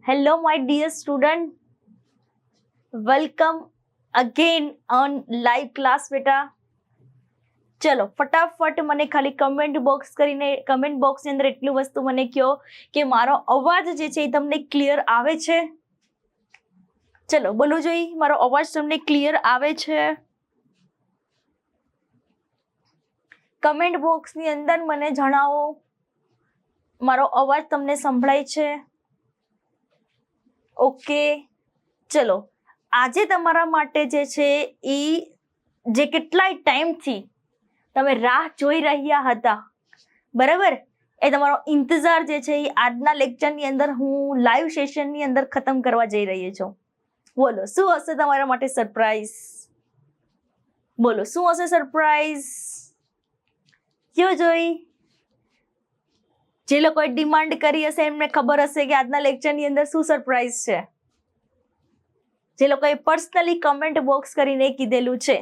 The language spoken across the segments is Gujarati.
Hello, my dear student. Welcome again on live class બેટા. ચલો ફટાફટ મને ખાલી કમેન્ટ બોક્સ ની અંદર એટલું વસ્તુ મને કહો કે મારો અવાજ જે છે એ તમને ક્લિયર આવે છે. ચલો બોલો જોઈ, મારો અવાજ તમને ક્લિયર આવે છે? કમેન્ટ બોક્સ ની અંદર મને જણાવો મારો અવાજ તમને સંભળાય છે? ઓકે, ચલો આજે તમારા માટે જે છે એ જે કેટલાય ટાઈમથી તમે રાહ જોઈ રહ્યા હતા, બરાબર, એ તમારો ઇંતજાર જે છે એ આજના લેક્ચરની અંદર હું લાઈવ સેશનની અંદર ખતમ કરવા જઈ રહી છું. બોલો શું હશે તમારા માટે સરપ્રાઈઝ? બોલો શું હશે સરપ્રાઈઝ? કયો જોઈ. જે લોકોએ ડિમાન્ડ કરી હશે એમને ખબર હશે કે આજના લેક્ચરની અંદર શું સરપ્રાઈઝ છે. જે લોકોએ પર્સનલી કમેન્ટ બોક્સ કરીને કીધેલું છે,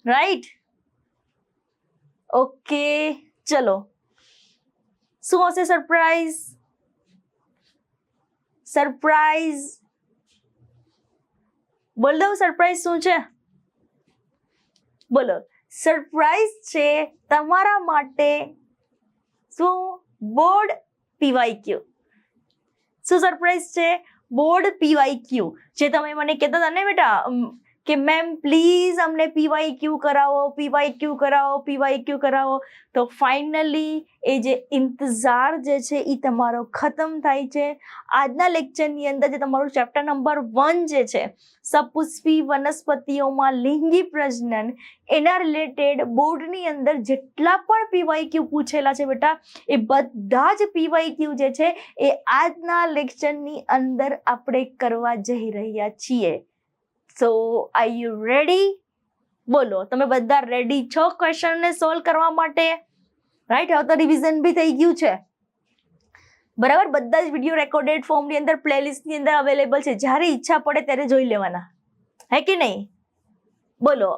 રાઈટ? ઓકે, ચલો શું હશે સરપ્રાઈઝ? સરપ્રાઈઝ બોલ દઉં સરપ્રાઈઝ શું છે? બોલો. સરપ્રાઈઝ છે તમારા માટે શું? Board PYQ. શું સરપ્રાઈઝ છે? Board PYQ. જે તમે મને કહેતા હતા ને બેટા કે મેમ પ્લીઝ અમને પીવાયક્યુ કરાવો, પીવાયક્યુ કરાવો, પીવાયક્યુ કરાવો, તો ફાઇનલી એ જે ઇંતજાર જે છે એ તમારો ખતમ થાય છે. આજના લેક્ચરની અંદર જે તમારું ચેપ્ટર નંબર 1 જે છે સપુષ્પી વનસ્પતિઓમાં લિંગી પ્રજનન, એના રિલેટેડ બોર્ડની અંદર જેટલા પણ પીવાયક્યુ પૂછેલા છે બેટા, એ બધા જ પીવાયક્યુ જે છે એ આજના લેક્ચરની અંદર આપણે કરવા જઈ રહ્યા છીએ. સો આર યુ રેડી? બોલો તમે બધા રેડી છો ક્વેશ્ચનને સોલ્વ કરવા માટે? રાઈટ? હવે તો રિવિઝન બી થઈ ગયું છે, બરાબર. બધા જ વિડીયો રેકોર્ડેડ ફોર્મની અંદર પ્લેલિસ્ટની અંદર અવેલેબલ છે, જ્યારે ઈચ્છા પડે ત્યારે જોઈ લેવાના, હે કે નહીં? બોલો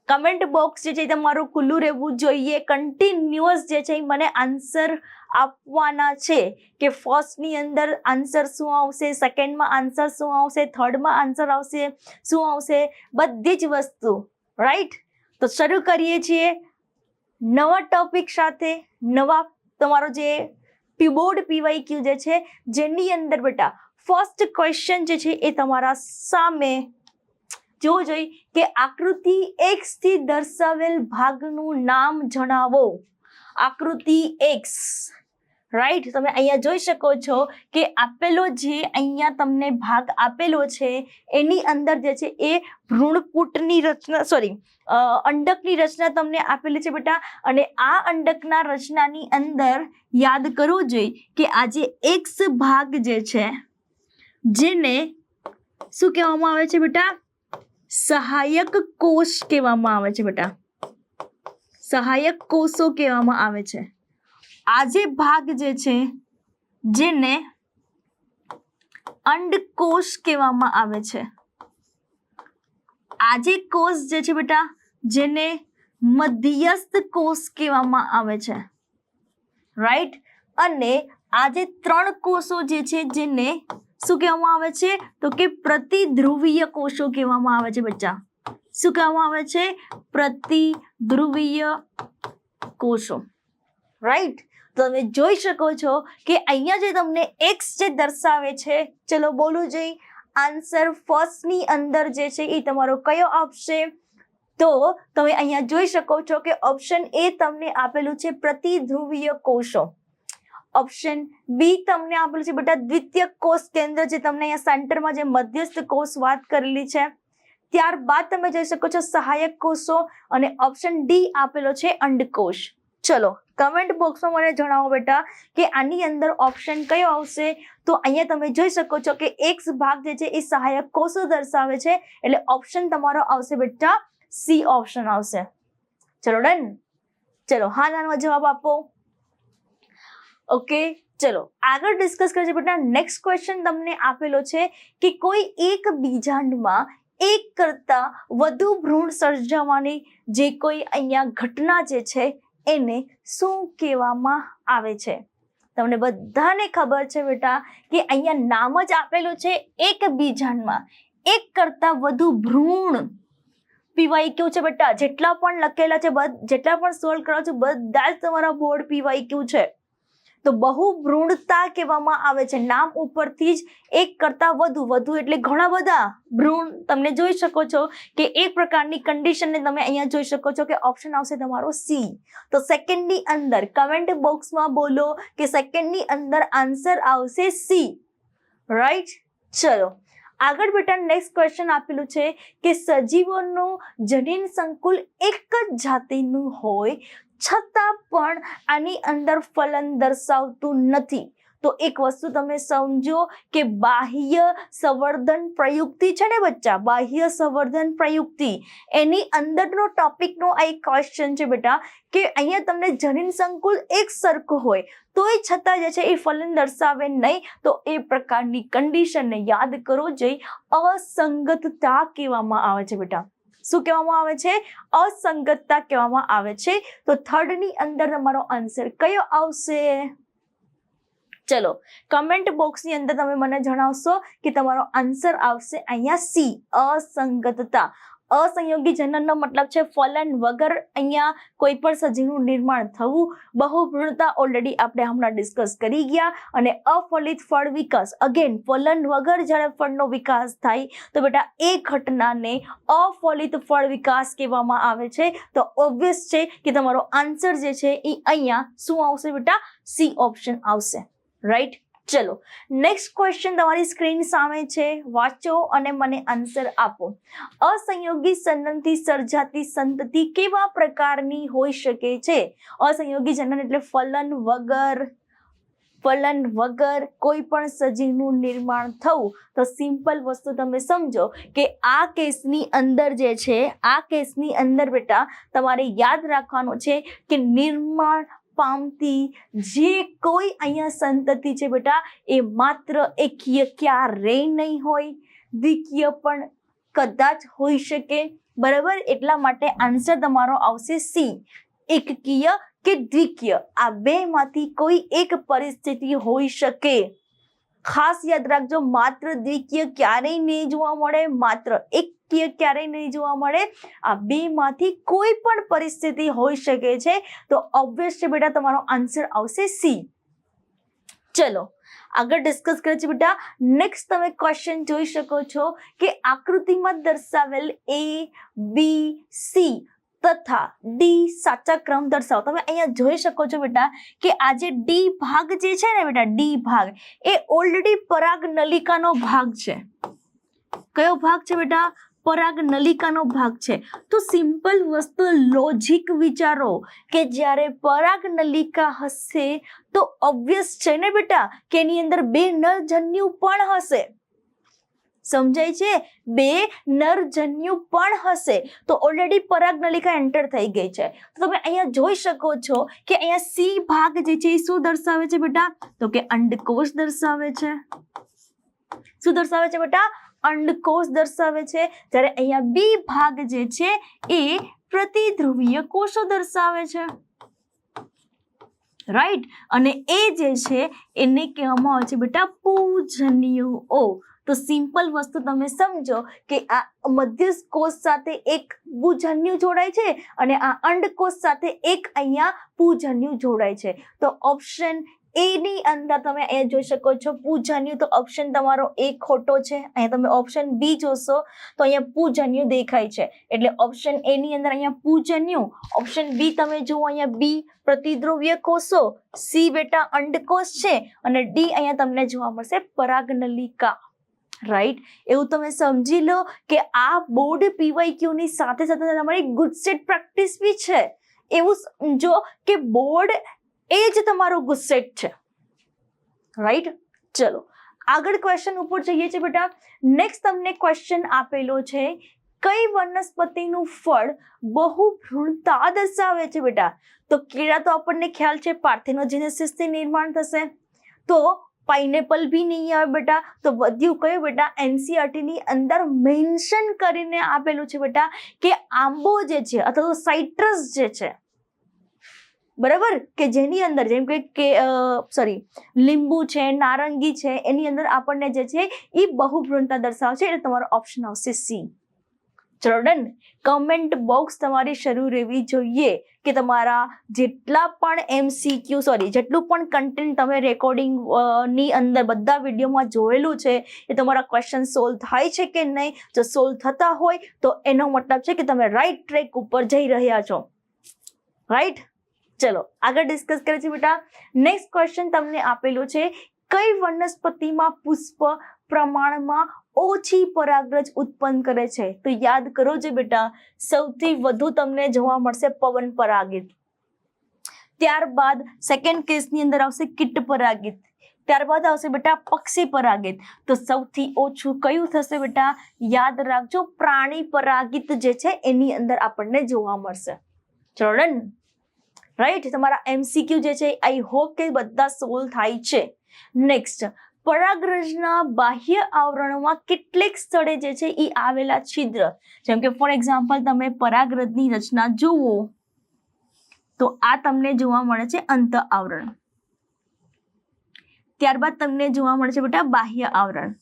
કમેન્ટ બોક્સ જે છે તમારું ખુલ્લું રહેવું જોઈએ. કન્ટિન્યુઅસ જે છે મને આન્સર આપવાના છે કે ફર્સ્ટની અંદર આન્સર શું આવશે, સેકન્ડમાં આન્સર શું આવશે, થર્ડમાં આન્સર આવશે શું આવશે, બધી જ વસ્તુ, રાઈટ? તો શરૂ કરીએ છીએ નવા ટોપિક સાથે. નવા તમારો જે બોર્ડ પીવાયક્યુ જે છે, જેની અંદર બેટા ફર્સ્ટ ક્વેશ્ચન જે છે એ તમારા સામે જોવું જોઈએ કે આકૃતિ X થી દર્શાવેલ ભાગનું નામ જણાવો. આકૃતિ X, રાઈટ? તમે અહીંયા જોઈ શકો છો કે આપેલો જે અહીંયા તમને ભાગ આપેલો છે એની અંદર જે છે એ ભ્રૂણપૂટની રચના, અંડકની રચના તમને આપેલી છે બેટા. અને આ અંડકના રચનાની અંદર યાદ કરવું જોઈએ કે આ જે X ભાગ જે છે જેને શું કહેવામાં આવે છે બેટા? સહાયક કોષ કહેવામાં આવે છે બેટા. સહાયક કોષો કહેવામાં આવે છે. આ જે ભાગ જે છે જેને અંડકોષ કહેવામાં આવે છે. આ જે કોષ જે છે બેટા જેને મધ્યસ્થ કોષ કહેવામાં આવે છે, રાઈટ? અને આ જે 3 કોષો જે છે જેને શું કહેવામાં આવે છે? તો કે પ્રતિધ્રુવીય કોષો કહેવામાં આવે છે બચ્ચા. શું કહેવામાં આવે છે? પ્રતિધ્રુવીય કોષો, રાઈટ? તો તમે જોઈ શકો છો કે અહીંયા જે તમને X જે દર્શાવે છે, ચલો બોલું જઈ આન્સર ફર્સ્ટની અંદર જે છે એ તમારો કયો આપશે? તો તમે અહીંયા જોઈ શકો છો કે ઓપ્શન એ તમને આપેલું છે પ્રતિધ્રુવીય કોષો. ઓપ્શન બી તમને આપેલું છે બેટા દ્વિતીયક કોષ કેન્દ્ર, જે તમને અહીંયા સેન્ટરમાં જે મધ્યસ્થ કોષ વાત કરેલી છે. ત્યારબાદ તમે જોઈ શકો છો સહાયક કોષો, અને ઓપ્શન ડી આપેલો છે અંડકોષ. ચલો કમેન્ટ બોક્સમાં મને જણાવો બેટા કે આની અંદર ઓપ્શન કયો આવશે? તો અહીંયા તમે જોઈ શકો છો કે X ભાગ જે છે એ સહાયક કોષો દર્શાવે છે, એટલે ઓપ્શન તમારો આવશે બેટા સી ઓપ્શન આવશે. ચલો ડન. ચલો હા નાનો જવાબ આપો. ઓકે, ચલો આગળ ડિસ્કસ કરીએ બેટા. નેક્સ્ટ ક્વેશ્ચન તમને આપેલો છે કે કોઈ એક બીજાંડમાં એક કરતા વધુ ભ્રૂણ સર્જાવાની જે કોઈ અહીંયા ઘટના જે છે એને શું કહેવામાં આવે છે? તમને બધાને ખબર છે બેટા કે અહીંયા નામ જ આપેલું છે એકબીજામાં એક કરતા વધુ ભ્રૂણ પીવાયક્યુ છે બેટા. જેટલા પણ લખેલા છે, જેટલા પણ સોલ્વ કરવા છે બધા જ તમારા બોર્ડ પીવાયક્યુ છે. તો બહુભ્રૂણતા કહેવામાં આવે છે. નામ ઉપરથી જ એક કરતા વધુ એટલે ઘણા બધા ભ્રૂણ તમને જોઈ શકો છો કે એક પ્રકારની કન્ડિશનને તમે અહીંયા જોઈ શકો છો કે ઓપ્શન આવશે તમારો સી. તો સેકન્ડની અંદર કમેન્ટ બોક્સમાં બોલો કે સેકન્ડની અંદર આન્સર આવશે સી. રાઈટ. ચલો આગળ બેટા નેક્સ્ટ ક્વેશ્ચન આપેલું છે કે સજીવોનું જનીન સંકુલ એક જ જાતિનું હોય છતાં પણ આની અંદર ફલન દર્શાવતું નથી. તો એક વસ્તુ તમે સમજો કે બાહ્ય સંવર્ધન પ્રયુક્તિ છે ને બચ્ચા, બાહ્ય સંવર્ધન પ્રયુક્તિ એની અંદરનો ટોપિકનો આ એક ક્વેશ્ચન છે બેટા કે અહીંયા તમને જનીન સંકુલ એક સરખું હોય તોય છતાં જે છે એ ફલન દર્શાવે નહીં. તો એ પ્રકારની કન્ડિશનને યાદ કરો જે અસંગતતા કહેવામાં આવે છે બેટા. શું કહેવામાં આવે છે? અસંગતતા કહેવામાં આવે છે. તો થર્ડની અંદર તમારો આન્સર કયો આવશે? ચલો કમેન્ટ બોક્સની અંદર તમે મને જણાવશો કે તમારો આન્સર આવશે અહીંયા સી, અસંગતતા. અસંયોગી જનનનો મતલબ છે ફલન વગર અહીંયા કોઈ પણ સજીવનું નિર્માણ થવું. બહુભ્રૂણતા ઓલરેડી આપણે હમણાં ડિસ્કસ કરી ગયા. અને અફલિત ફળ વિકાસ, અગેન ફલન વગર જ્યારે ફળનો વિકાસ થાય તો બેટા એ ઘટનાને અફલિત ફળ વિકાસ કહેવામાં આવે છે. તો ઓબ્વિયસ છે કે તમારો આન્સર જે છે એ અહીંયા શું આવશે બેટા? સી ઓપ્શન આવશે. રાઈટ. ચલો નેક્સ્ટ ક્વેશ્ચન તમારી સ્ક્રીન સામે છે, વાંચો અને મને આન્સર આપો. અસંયોગી જનનથી સર્જાતી સંતતિ કેવા પ્રકારની હોઈ શકે છે? અસંયોગી જનન એટલે ફલન વગર કોઈ પણ સજીવનું નિર્માણ થવું. તો સિમ્પલ વસ્તુ તમે સમજો કે આ કેસની અંદર જે છે, આ કેસની અંદર બેટા તમારે યાદ રાખવાનું છે કે નિર્માણ પામતી જે કોઈ અહીંયા સંતતિ છે બેટા એ માત્ર એકીય ક્યારેય નહીં હોય, દ્વિકીય પણ કદાચ હોઈ શકે. બરાબર. એટલા માટે આન્સર તમારો આવશે સી, એકકીય કે દ્વિકીય. આ બે માંથી કોઈ એક પરિસ્થિતિ હોઈ શકે. ખાસ યાદ રાખજો, માત્ર દ્વિકીય ક્યારેય નહીં જોવા મળે, માત્ર એકકીય ક્યારેય નહીં જોવા મળે. આ બે માંથી કોઈ પણ પરિસ્થિતિ હોઈ શકે છે. તો ઓબ્વિયસ છે બેટા તમારો આન્સર આવશે સી. ચલો આગળ ડિસ્કસ કરીએ છીએ બેટા. નેક્સ્ટ તમે ક્વેશ્ચન જોઈ શકો છો કે આકૃતિમાં દર્શાવેલ એ, બી, સી તથા ડી સાચા ક્રમ દર્શાવો. તમે અહીંયા જોઈ શકો છો બેટા કે આ જે ડી ભાગ જે છે ને બેટા, ડી ભાગ એ ઓલરેડી પરાગ નલિકાનો ભાગ છે. કયો ભાગ છે બેટા? પરાગ નલિકાનો ભાગ છે. તો સિમ્પલ વસ્તુ લોજિક વિચારો કે જ્યારે પરાગ નલિકા હશે તો ઓબ્વિયસ છે ને બેટા કે એની અંદર બે નરજન્યુ પણ હશે. સમજાય છે? બે નરજન્યુ પણ હશે. તો ઓલરેડી પરાગ નલિકા એન્ટર થઈ ગઈ છે. તો તમે અહીંયા જોઈ શકો છો કે અહીંયા સી ભાગ જે છે એ શું દર્શાવે છે બેટા? તો કે અંડકોષ દર્શાવે છે. શું દર્શાવે છે બેટા? અંડકોષ દર્શાવે છે. જ્યારે અહીંયા બી ભાગ જે છે એ પ્રતિધ્રુવીય કોષો દર્શાવે છે. રાઈટ. અને એ જે છે એને કહેવામાં આવે છે બેટા પૂજન્યુઓ. તો સિમ્પલ વસ્તુ તમે સમજો કે આ મધ્યસ્થ કોષ સાથે એક પૂજન્યુ જોડાય છે અને આ અંડકોષ સાથે એક અહીંયા પૂજન્યુ જોડાય છે. તો ઓપ્શન એ ની અંદર તમે અહીંયા જોઈ શકો છો પૂજન્યુ. તો ઓપ્શન તમારો એ ખોટો છે. અહીંયા તમે ઓપ્શન બી જોશો તો અહીંયા પૂજન્યુ દેખાય છે. એટલે ઓપ્શન એ ની અંદર અહીંયા પૂજન્યુ, ઓપ્શન બી તમે જુઓ અહીંયા બી પ્રતિધ્રુવીય કોષો, સી બેટા અંડકોષ છે અને ડી અહીંયા તમને જોવા મળશે પરાગનલિકા. રાઈટ. એવું તમે સમજી લો કે આ બોર્ડ પીવાયક્યુ ની સાથે સાથે તમારી ગુજસેટ પ્રેક્ટિસ બી છે. એવું સમજો કે બોર્ડ એ જ તમારો ગુજસેટ છે. રાઈટ. ચલો આગળ ક્વેશ્ચન ઉપર જઈએ છીએ બેટા. નેક્સ્ટ તમને ક્વેશ્ચન આપેલો છે, કઈ વનસ્પતિનું ફળ બહુભ્રૂણતા દર્શાવે છે બેટા? તો કેળા તો આપણને ખ્યાલ છે પાર્થેનોજેનેસિસ થી નિર્માણ થશે. તો પાઇનેપલ બી નહીં આવે બેટા. તો વધ્યું કયું બેટા? એનસીઈઆરટી ની અંદર મેન્શન કરીને આપેલું છે બેટા કે આંબો જે છે અથવા તો સાઇટ્રસ જે છે બરાબર, કે જેની અંદર જેમ કે લીંબુ છે, નારંગી છે, એની અંદર આપણને જે છે એ બહુભ્રૂણતા દર્શાવે છે, એટલે તમારો ઓપ્શન આવશે સી. ચલો ડન. કમેન્ટ બોક્સ તમારી શરૂ રહેવી જોઈએ કે તમારા જેટલા પણ જેટલું પણ કન્ટેન્ટ તમે રેકોર્ડિંગ ની અંદર બધા વિડીયોમાં જોયેલું છે એ તમારા ક્વેશ્ચન સોલ્વ થાય છે કે નહીં. જો સોલ્વ થતા હોય તો એનો મતલબ છે કે તમે રાઈટ ટ્રેક ઉપર જઈ રહ્યા છો. રાઈટ. ચલો આગળ ડિસ્કસ કરીએ છીએ બેટા. નેક્સ્ટ ક્વેશ્ચન તમને આપેલું છે, કઈ વનસ્પતિમાં પુષ્પ પ્રમાણમાં ઓછી પરાગરજ ઉત્પન્ન કરે છે? તો યાદ કરો જે બેટા, સૌથી વધુ તમને જોવા મળશે પવન પરાગિત, ત્યારબાદ સેકન્ડ કેસની અંદર આવશે કીટ પરાગિત, ત્યારબાદ આવશે બેટા પક્ષી પરાગિત. તો સૌથી ઓછું કયું થશે બેટા? યાદ રાખજો, પ્રાણી પરાગિત જે છે એની અંદર આપણને જોવા મળશે. ચલો ડન. રાઈટ. તમારા MCQ જે છે આઈ હોપ કે બધા સોલ્વ થાય છે. નેક્સ્ટ, પરાગરજના બાહ્ય આવરણમાં કેટલેક સ્થળે જે છે એ આવેલા છિદ્ર, જેમ કે ફોર એક્ઝામ્પલ તમે પરાગરજની રચના જુઓ તો આ તમને જોવા મળે છે અંત આવરણ, ત્યારબાદ તમને જોવા મળે છે બેટા બાહ્ય આવરણ.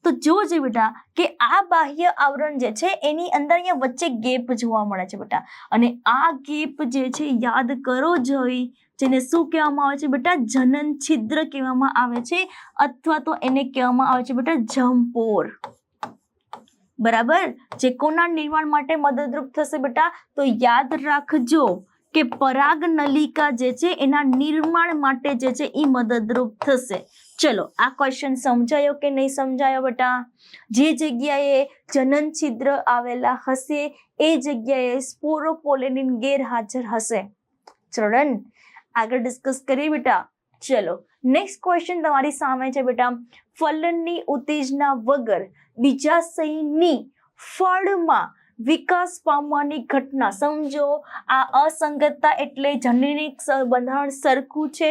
તો જોજે બેટા કે આ બાહ્ય આવરણ જે છે એની અંદર અહીંયા વચ્ચે ગેપ જોવા મળે છે બેટા, અને આ ગેપ જે છે યાદ કરો જોઈ, જેને શું કહેવામાં આવે છે બેટા? જનન છિદ્ર કહેવામાં આવે છે, અથવા તો એને કહેવામાં આવે છે બેટા જમપોર. બરાબર. જે કોના નિર્માણ માટે મદદરૂપ થશે બેટા? તો યાદ રાખજો કે પરાગ નલિકા જે છે એના નિર્માણ માટે જે છે એ મદદરૂપ થશે. ચલો આ ક્વેશ્ચન સમજાયો કે નહીં સમજાયો બેટા? જે જગ્યાએ જનન છિદ્ર આવેલા હશે એ જગ્યાએ સ્પોરોપોલેનિન ગેરહાજર હશે. ચલો ડન. આગળ ડિસ્કસ કરીએ બેટા. ચલો નેક્સ્ટ ક્વેશ્ચન તમારી સામે છે બેટા, ફલનની ઉત્તેજના વગર બીજાશયની ફળમાં વિકાસ પામવાની ઘટના. સમજો આ અસંગતતા એટલે જનનિક બંધારણ સરખું છે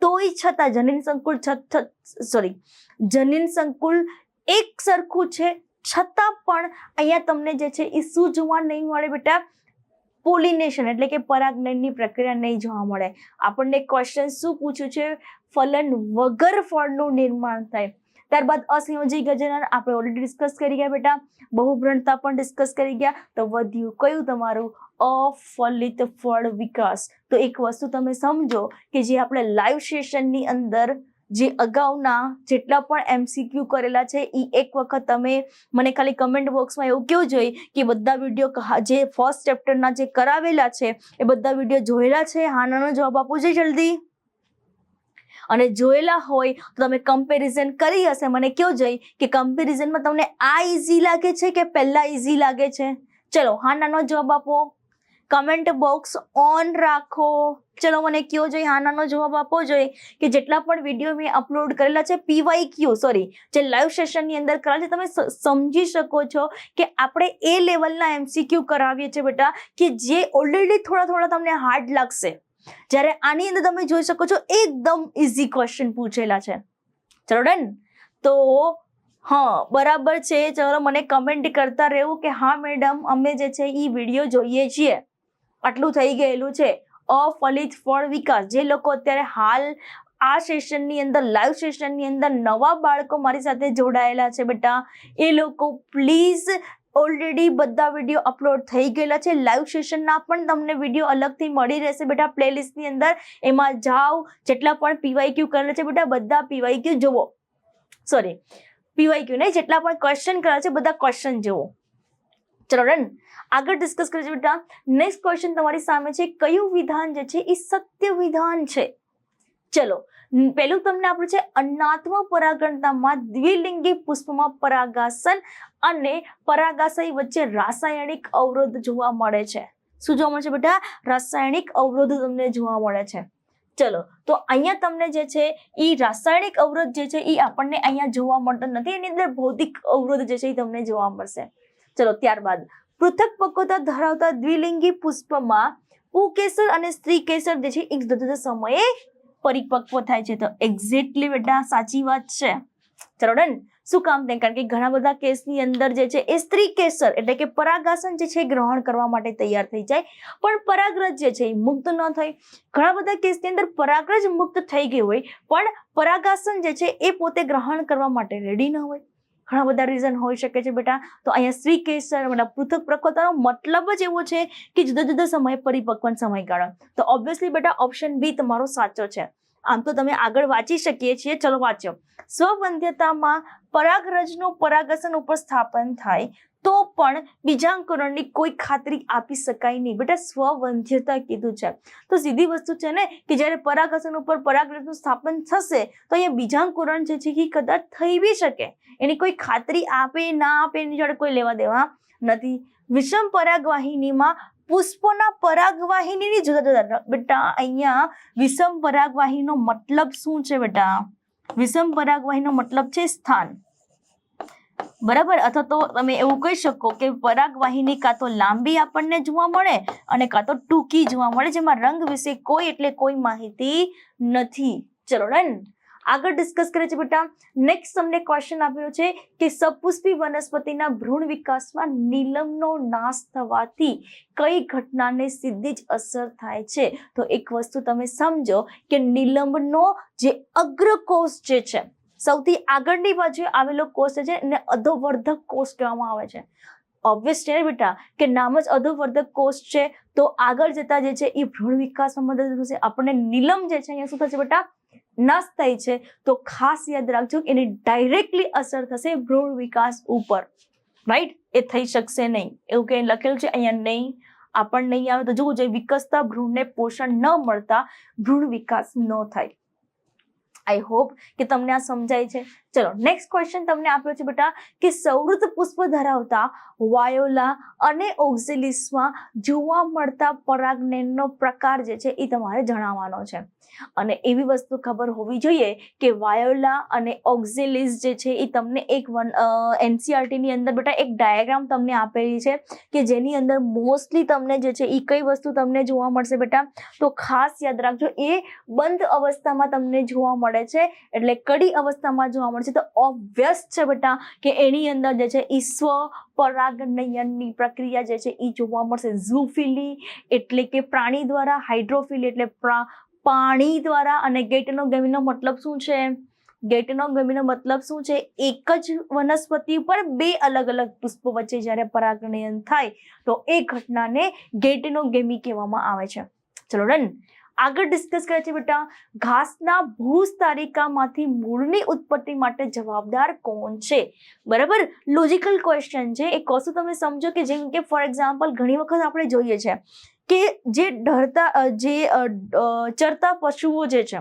તોય છતાં જનીન સંકુલ એક સરખું છે છતાં પણ અહીંયા તમને જે છે એ શું જોવા નહીં મળે બેટા? પોલિનેશન એટલે કે પરાગનયનની પ્રક્રિયા નહીં જોવા મળે. આપણને ક્વેશ્ચન શું પૂછ્યું છે? ફલન વગર ફળનું નિર્માણ થાય. ત્યારબાદ અસંયોજી ગજનન આપણે ઓલરેડી ડિસ્કસ કરી ગયા બેટા, બહુભ્રૂણતા પણ ડિસ્કસ કરી ગયા. તો વધ્યું કયું તમારું? અફલિત ફળ વિકાસ. તો એક વસ્તુ તમે સમજો કે જે આપણે લાઈવ સેશનની અંદર જે અગાઉના જેટલા પણ MCQ કરેલા છે એ એક વખત તમે મને ખાલી કમેન્ટ બોક્સમાં એવું કેવું જોઈએ કે બધા વિડીયો જે ફર્સ્ટ ચેપ્ટરના જે કરાવેલા છે એ બધા વિડીયો જોયેલા છે? હા નાનો જવાબ આપો જોઈએ જલ્દી. અને જોયેલા હોય તો તમે કમ્પેરિઝન કરી હશે, મને કેવું જોઈએ કે કમ્પેરિઝનમાં તમને આ ઈઝી લાગે છે કે પહેલા ઈઝી લાગે છે? ચલો હા નાનો જવાબ આપો. કમેન્ટ બોક્સ ઓન રાખો. ચલો મને કયો જોઈએ, હા નાનો જવાબ આપવો જોઈએ કે જેટલા પણ વિડીયો મેં અપલોડ કરેલા છે જે લાઈવ સેશનની અંદર કરેલા છે, તમે સમજી શકો છો કે આપણે એ લેવલના MCQ કરાવીએ છીએ બેટા કે જે ઓલરેડી થોડા તમને હાર્ડ લાગશે, જ્યારે આની અંદર તમે જોઈ શકો છો એકદમ ઇઝી ક્વેશ્ચન પૂછેલા છે. ચલો ડન. તો હા બરાબર છે. ચલો મને કમેન્ટ કરતા રહેવું કે હા મેડમ અમે જે છે એ વિડીયો જોઈએ છીએ. આટલું થઈ ગયેલું છે. અફલિત ફળ વિકાસ, જે લોકો અત્યારે હાલ આ સેશનની અંદર લાઈવ સેશનની અંદર નવા બાળકો મારી સાથે જોડાયેલા છે બેટા, એ લોકો પ્લીઝ ઓલરેડી બધા વિડીયો અપલોડ થઈ ગયેલા છે. લાઈવ સેશનના પણ તમને વિડીયો અલગથી મળી રહેશે બેટા પ્લેલિસ્ટની અંદર. એમાં જાઓ, જેટલા પણ PYQ કરેલા છે બેટા બધા PYQ જુઓ. PYQ નહીં, જેટલા પણ ક્વેશ્ચન કરેલા છે બધા ક્વેશ્ચન જુઓ. ચલો ડન. આગળ ડિસ્કસ કરીએ બેટા. નેક્સ્ટ ક્વેશ્ચન તમારી સામે છે, કયું વિધાન જે છે એ સત્ય વિધાન છે? ચલો પહેલું તમને આપણું છે, અન્નાત્મ પરાગણતામાં દ્વિલિંગી પુષ્પમાં પરાગાસન અને પરાગાશય વચ્ચે રાસાયણિક અવરોધ જોવા મળે છે. શું જોવા મળે છે બેટા? રાસાયણિક અવરોધ તમને જોવા મળે છે. ચલો તો અહીંયા તમને જે છે એ રાસાયણિક અવરોધ જે છે એ આપણને અહીંયા જોવા મળતો નથી, એની અંદર ભૌતિક અવરોધ જે છે એ તમને જોવા મળશે. ચલો ત્યારબાદ પૃથક પક્વતા ધરાવતા દ્વિલિંગી પુષ્પમાં પુંકેસર અને સ્ત્રી કેસર જે છે એક જુદા જુદા સમયે પરિપક્વ થાય છે. તો એક્ઝેક્ટલી બેટા સાચી વાત છે. ચલો ડન. શું કામ થાય? કારણ કે ઘણા બધા કેસની અંદર જે છે એ સ્ત્રી કેસર એટલે કે પરાગાસન જે છે ગ્રહણ કરવા માટે તૈયાર થઈ જાય, પણ પરાગરજ જે છે એ મુક્ત ન થાય. ઘણા બધા કેસની અંદર પરાગરજ મુક્ત થઈ ગઈ હોય પણ પરાગાસન જે છે એ પોતે ગ્રહણ કરવા માટે રેડી ન હોય. ઘણા બધા રીઝન હોઈ શકે છે બેટા. તો અહીંયા સ્ત્રી કેસર મતલબ પૃથક પ્રકોતાનો મતલબ જ એવો છે કે જુદા જુદા સમય પરિપક્વન સમયગાળા. તો ઓબ્વિયસલી બેટા ઓપ્શન બી તમારો સાચો છે. આમ તો તમે આગળ વાંચી શકીએ છીએ. ચલો વાંચો. સ્વવંધ્યતામાં પરાગરજનું પરાગાસન ઉપર સ્થાપન થાય તો પણ બીજાંકુરણની કોઈ ખાતરી આપી શકાય નહીં. બેટા સ્વવંધ્યતા કીધું છે તો સીધી વસ્તુ છે ને કે જ્યારે પરાગાસન ઉપર પરાગરજનું સ્થાપન થશે તો અહીંયા બીજાંકુરણ જે છે એ કદાચ થઈ બી શકે. એની કોઈ ખાતરી આપે ના આપે એની જોડે કોઈ લેવા દેવા નથી. વિષમ પરાગવાહિનીમાં પુષ્પોના પરાગવાહિનીની જુદા જુદા. બેટા અહીંયા વિષમ પરાગવાહિનીનો મતલબ શું છે બેટા? વિષમ પરાગવાહિનીનો મતલબ છે સ્થાન, બરાબર. અથવા તો તમે એવું કહી શકો કે પરાગવાહિની કાં તો લાંબી આપણને જોવા મળે અને કાં તો ટૂંકી જોવા મળે જેમાં રંગ વિશે કોઈ એટલે કોઈ માહિતી નથી. ચલો ડન. આગળ ડિસ્કસ કરીએ છીએ બેટા. નેક્સ્ટ તમને ક્વેશ્ચન આપ્યો છે કે સપુષ્પી વનસ્પતિના ભ્રૂણ વિકાસમાં નીલમનો નાશ થવાથી કઈ ઘટનાને સીધી જ અસર થાય છે? તો એક વસ્તુ તમે સમજો કે નીલમનો જે અગ્રકોષ જે છે સૌથી આગળની બાજુએ આવેલો કોષ છે એને અધોવર્ધક કોષ કહેવામાં આવે છે. ઓબ્વિયસ છે બેટા કે નામ જ અધોવર્ધક કોષ છે તો આગળ જતા જે છે એ ભ્રૂણ વિકાસમાં મદદ થશે. આપણને નીલમ જે છે અહીંયા શું થશે બેટા? નાશ થાય છે. તો ખાસ યાદ રાખજો કે એની ડાયરેક્ટલી અસર થશે ભ્રૂણ વિકાસ ઉપર, રાઈટ? એ થઈ શકશે નહીં એવું કે લખેલું છે અહીંયા નહીં. આપણને નહીં આવે તો જોવું જોઈએ વિકસતા ભ્રૂણને પોષણ ન મળતા ભ્રૂણ વિકાસ ન થાય. આઈ હોપ કે તમને આ સમજાય છે. ચલો નેક્સ્ટ ક્વેશ્ચન તમને આપ્યો છે બેટા કે સૌવૃત પુષ્પ ધરાવતા વાયોલા અને ઓક્ઝિલિસમાં જોવા મળતા પરાગનેનનો પ્રકાર જે છે એ તમારે જણાવવાનો છે. અને એવી વસ્તુ ખબર હોવી જોઈએ કે વાયોલા અને ઓક્ઝિલિસ જે છે એ તમને એક NCERT ની અંદર બેટા એક ડાયાગ્રામ તમને આપેલી છે કે જેની અંદર મોસ્ટલી તમને જે છે એ કઈ વસ્તુ તમને જોવા મળશે બેટા? તો ખાસ યાદ રાખજો એ બંધ અવસ્થામાં તમને જોવા મળે છે એટલે કડી અવસ્થામાં જોવા મળે છે. તો ઓબ્વિયસ છે બેટા કે એની અંદર જે છે ઈ સ્વ પરાગનયનની પ્રક્રિયા જે છે એ જોવા મળશે. ઝૂફિલી એટલે કે પ્રાણી દ્વારા, હાઇડ્રોફિલી એટલે પાણી દ્વારા અને ગેટનોગેમીનો મતલબ શું છે? ગેટનોગેમીનો મતલબ શું છે? એક જ વનસ્પતિ ઉપર બે અલગ અલગ પુષ્પો વચ્ચે જ્યારે પરાગનયન થાય તો એ ઘટનાને ગેટનોગેમી કહેવામાં આવે છે. ચલો ડન. આગળ ડિસ્કસ કરીએ છીએ બેટા ઘાસના ભૂસ્તારિકામાંથી મૂળની ઉત્પત્તિ માટે જવાબદાર કોણ છે? બરાબર, લોજિકલ ક્વેશ્ચન છે. એક વસ્તુ તમે સમજો કે જેમ કે ફોર એક્ઝામ્પલ ઘણી વખત આપણે જોઈએ છે કે જે ચરતા પશુઓ જે છે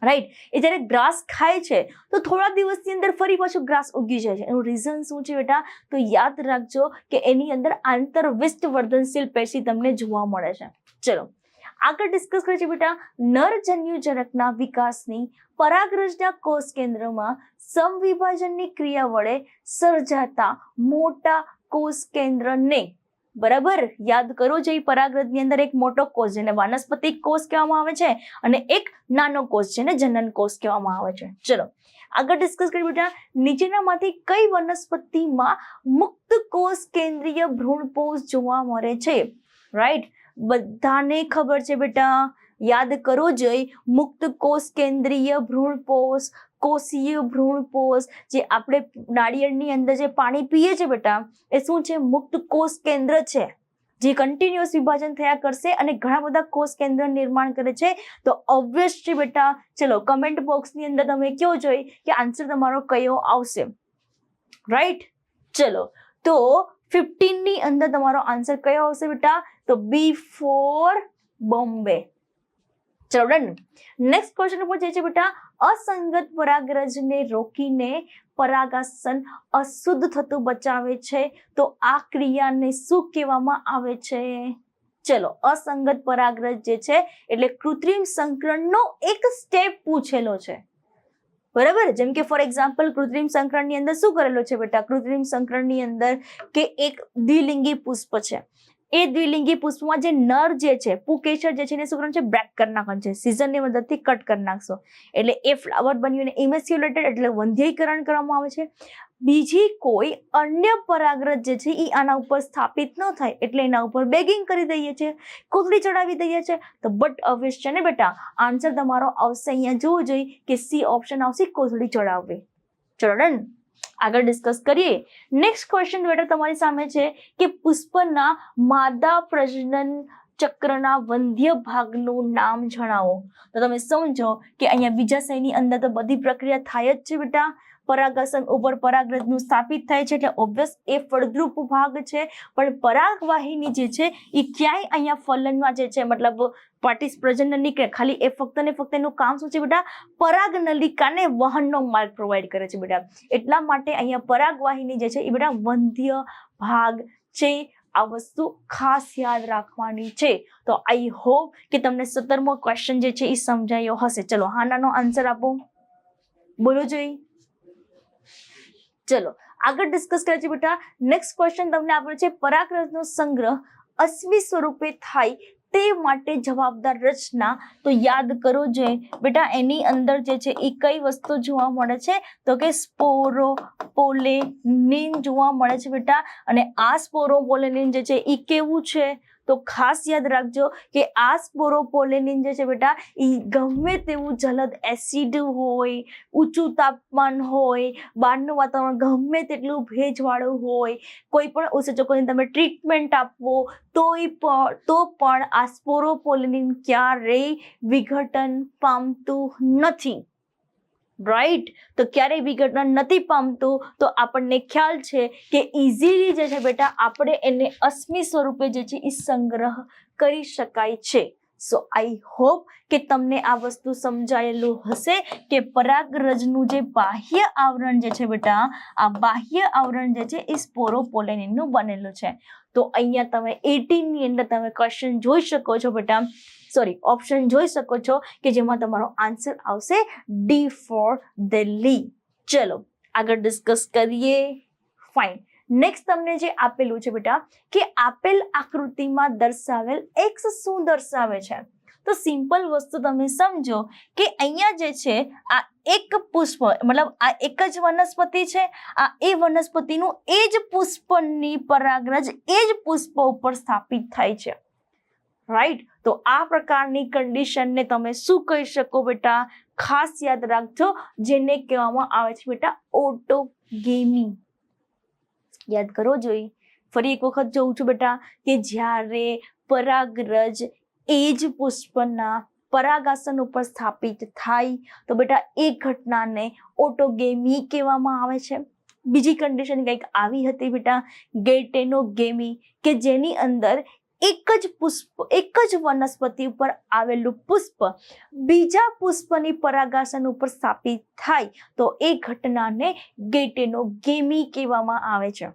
રાઈટ એ જ્યારે ગ્રાસ ખાય છે તો થોડા દિવસની અંદર ફરી પાછું ગ્રાસ ઉગી જાય છે. એનું રીઝન શું છે બેટા? તો યાદ રાખજો કે એની અંદર આંતરવિષ્ટ વર્ધનશીલ પેશી તમને જોવા મળે છે. ચલો આગળ ડિસ્કસ કરીએ છીએ બેટા નરજન્યુજનકના વિકાસની પરાગરજના કોષ કેન્દ્રમાં સમવિભાજનની ક્રિયા વડે સર્જાતા મોટા કોષ કેન્દ્રને બરાબર યાદ કરો જે પરાગરજની અંદર એક મોટો કોષ જેને વાનસ્પતિક કોષ કહેવામાં આવે છે અને એક નાનો કોષ જેને જનન કોષ કહેવામાં આવે છે. ચલો આગળ ડિસ્કસ કરીએ બેટા નીચેનામાંથી કઈ વનસ્પતિમાં મુક્ત કોષ કેન્દ્રીય ભ્રૂણપોષ જોવા મળે છે? રાઈટ, બધાને ખબર છે બેટા, યાદ કરો જોઈ મુક્ત કોષ કેન્દ્રીય ભ્રૂણપોષ, કોષીય ભ્રૂણપોષ. જે આપણે નાળિયેરની અંદર જે પાણી પીએ છે બેટા એ શું છે? મુક્ત કોષ કેન્દ્ર છે જે કન્ટિન્યુઅસ વિભાજન થયા કરશે અને ઘણા બધા કોષ કેન્દ્ર નિર્માણ કરે છે. તો ઓબ્વિયસ છે બેટા. ચલો કમેન્ટ બોક્સની અંદર તમે કહો જોઈ કે આન્સર તમારો કયો આવશે, રાઈટ? ચલો તો 15 ની અંદર તમારો આન્સર કયો આવશે બેટા? તો બી ફોર બોમ્બે. ચલો ડન. નેક્સ્ટ ક્વેશ્ચન પૂછે છે બેટા અસંગત પરાગરજને રોકીને પરાગાસન અશુદ્ધ થતું બચાવે છે તો આ ક્રિયાને શું કહેવામાં આવે છે? ચલો અસંગત પરાગરજ જે છે એટલે કૃત્રિમ સંકરણનો એક સ્ટેપ પૂછેલો છે, બરાબર? જેમ કે ફોર એક્ઝામ્પલ કૃત્રિમ સંકરણની અંદર શું કરેલો છે બેટા? કૃત્રિમ સંકરણની અંદર કે એક દ્વિલિંગી પુષ્પ છે એ દ્વિલિંગી પુષ્પમાં જે નર જે છે પુકેસર જે છે એને શું કરવાનું છે, બ્રેક કરી નાખવાનું છે, સિઝરની મદદથી કટ કરી નાખશો એટલે એ ફ્લાવર બન્યું ને ઇમેસ્યુલેટેડ એટલે વંધ્યીકરણ કરવામાં આવે છે. બીજી કોઈ અન્ય પરાગરજ જે છે એ આના ઉપર સ્થાપિત ન થાય એટલે એના ઉપર બેગિંગ કરી દઈએ છીએ, કોથળી ચડાવી દઈએ છીએ. તો બટ ઓબ્વિયસ છે ને બેટા, આન્સર તમારો આવશે અહીંયા જોવું જોઈએ કે સી ઓપ્શન આવશે, કોથળી ચડાવવી. ચલો ડન, આગળ ડિસ્કસ કરીએ. નેક્સ્ટ ક્વેશ્ચન બેટા તમારી સામે છે કે પુષ્પના માદા પ્રજનન ચક્રના વંધ્ય ભાગનું નામ જણાવો. તો તમે સમજો કે અહીંયા બીજાશયની અંદર તો બધી પ્રક્રિયા થાય જ છે બેટા, પરાગાસન ઉપર પરાગરજનું સ્થાપિત થાય છે એટલે ઓબ્વિયસ એ ફળદ્રુપ ભાગ છે, પણ પરાગવાહિની જે છે એ ક્યાંય અહીંયા ફલનમાં જે છે મતલબ પાર્ટિસ પ્રજનન નીકળે, ખાલી એ ફક્ત ને ફક્ત એનું કામ શું છે બેટા, પરાગ નલિકાને વહનનો માર્ગ પ્રોવાઈડ કરે છે બેટા. એટલા માટે અહીંયા પરાગવાહિની જે છે એ બેટા વંધ્ય ભાગ છે. આ વસ્તુ ખાસ યાદ રાખવાની છે. તો આઈ હોપ કે તમને 17મો ક્વેશ્ચન જે છે એ સમજાયો હશે. ચલો હાનાનો આન્સર આપો, બોલો જોઈ. ચલો આગળ ડિસ્કસ કરીએ છીએ બેટા. નેક્સ્ટ ક્વેશ્ચન તમને આપ્યો છે પરાગરજનો સંગ્રહ અશ્મિ સ્વરૂપે થાય તે માટે જવાબદાર રચના. તો યાદ કરો જોઈએ બેટા, એની અંદર જે છે એ કઈ વસ્તુ જોવા મળે છે, તો કે સ્પોરોપોલેનિન જોવા મળે છે બેટા. અને આ સ્પોરોપોલેનિન જે છે એ કેવું છે, તો ખાસ યાદ રાખજો કે આ સ્પોરોપોલેનિન જે છે બેટા એ ગમે તેવું જલદ એસિડ હોય, ઊંચું તાપમાન હોય, બહારનું વાતાવરણ ગમે તેટલું ભેજવાળું હોય, કોઈ પણ ઉત્સેચકોની તમે ટ્રીટમેન્ટ આપવો તો પણ આ સ્પોરોપોલેનિન ક્યારેય વિઘટન પામતું નથી. રાઈટ, તો ક્યારેય વિઘટન નથી પામતું. તો આપણને ખ્યાલ છે કે ઇઝીલી જે છે બેટા આપણે એને અશ્મિ સ્વરૂપે જે છે એ સંગ્રહ કરી શકાય છે. સો આઈ હોપ કે તમને આ વસ્તુ સમજાયેલું હશે કે પરાગરજનું જે બાહ્ય આવરણ જે છે બેટા, આ બાહ્ય આવરણ જે છે એ સ્પોરોપોલેનિનનું બનેલું છે. તો અહીંયા તમે 18 ની અંદર તમે ક્વેશ્ચન જોઈ શકો છો બેટા, સોરી ઓપ્શન જોઈ શકો છો કે જેમાં તમારો આન્સર આવશે ડી ફોર દિલ્હી. ચલો આગળ ડિસ્કસ કરીએ. ફાઇન, નેક્સ્ટ તમને જે આપેલું છે બેટા કે આપેલ આકૃતિમાં દર્શાવેલ એક્સ શું દર્શાવે છે. તો સિમ્પલ વસ્તુ તમે સમજો કે અહીંયા જે છે આ એક પુષ્પ મતલબ આ એક જ વનસ્પતિ છે, આ એ વનસ્પતિનું એ જ પુષ્પની પરાગરજ એ જ પુષ્પ ઉપર સ્થાપિત થાય છે. રાઈટ, તો આ પ્રકારની કન્ડિશનને તમે શું કહી શકો બેટા, ખાસ યાદ રાખજો, જેને કહેવામાં આવે છે બેટા ઓટોગેમી. યાદ કરો જોઈ, ફરી એક વખત જોઉં છું બેટા કે જ્યારે પરાગરજ એ જ પુષ્પના પરાગાસન ઉપર સ્થાપિત થાય તો બેટા એ ઘટનાને ઓટોગેમી કહેવામાં આવે છે. બીજી કન્ડિશન કંઈક આવી હતી બેટા ગેટેનોગેમી, કે જેની અંદર એક જ વનસ્પતિ ઉપર આવેલું પુષ્પ બીજા પુષ્પની પરાગાસન ઉપર સ્થાપિત થાય તો એ ઘટનાને ગેટેનોગેમી કહેવામાં આવે છે.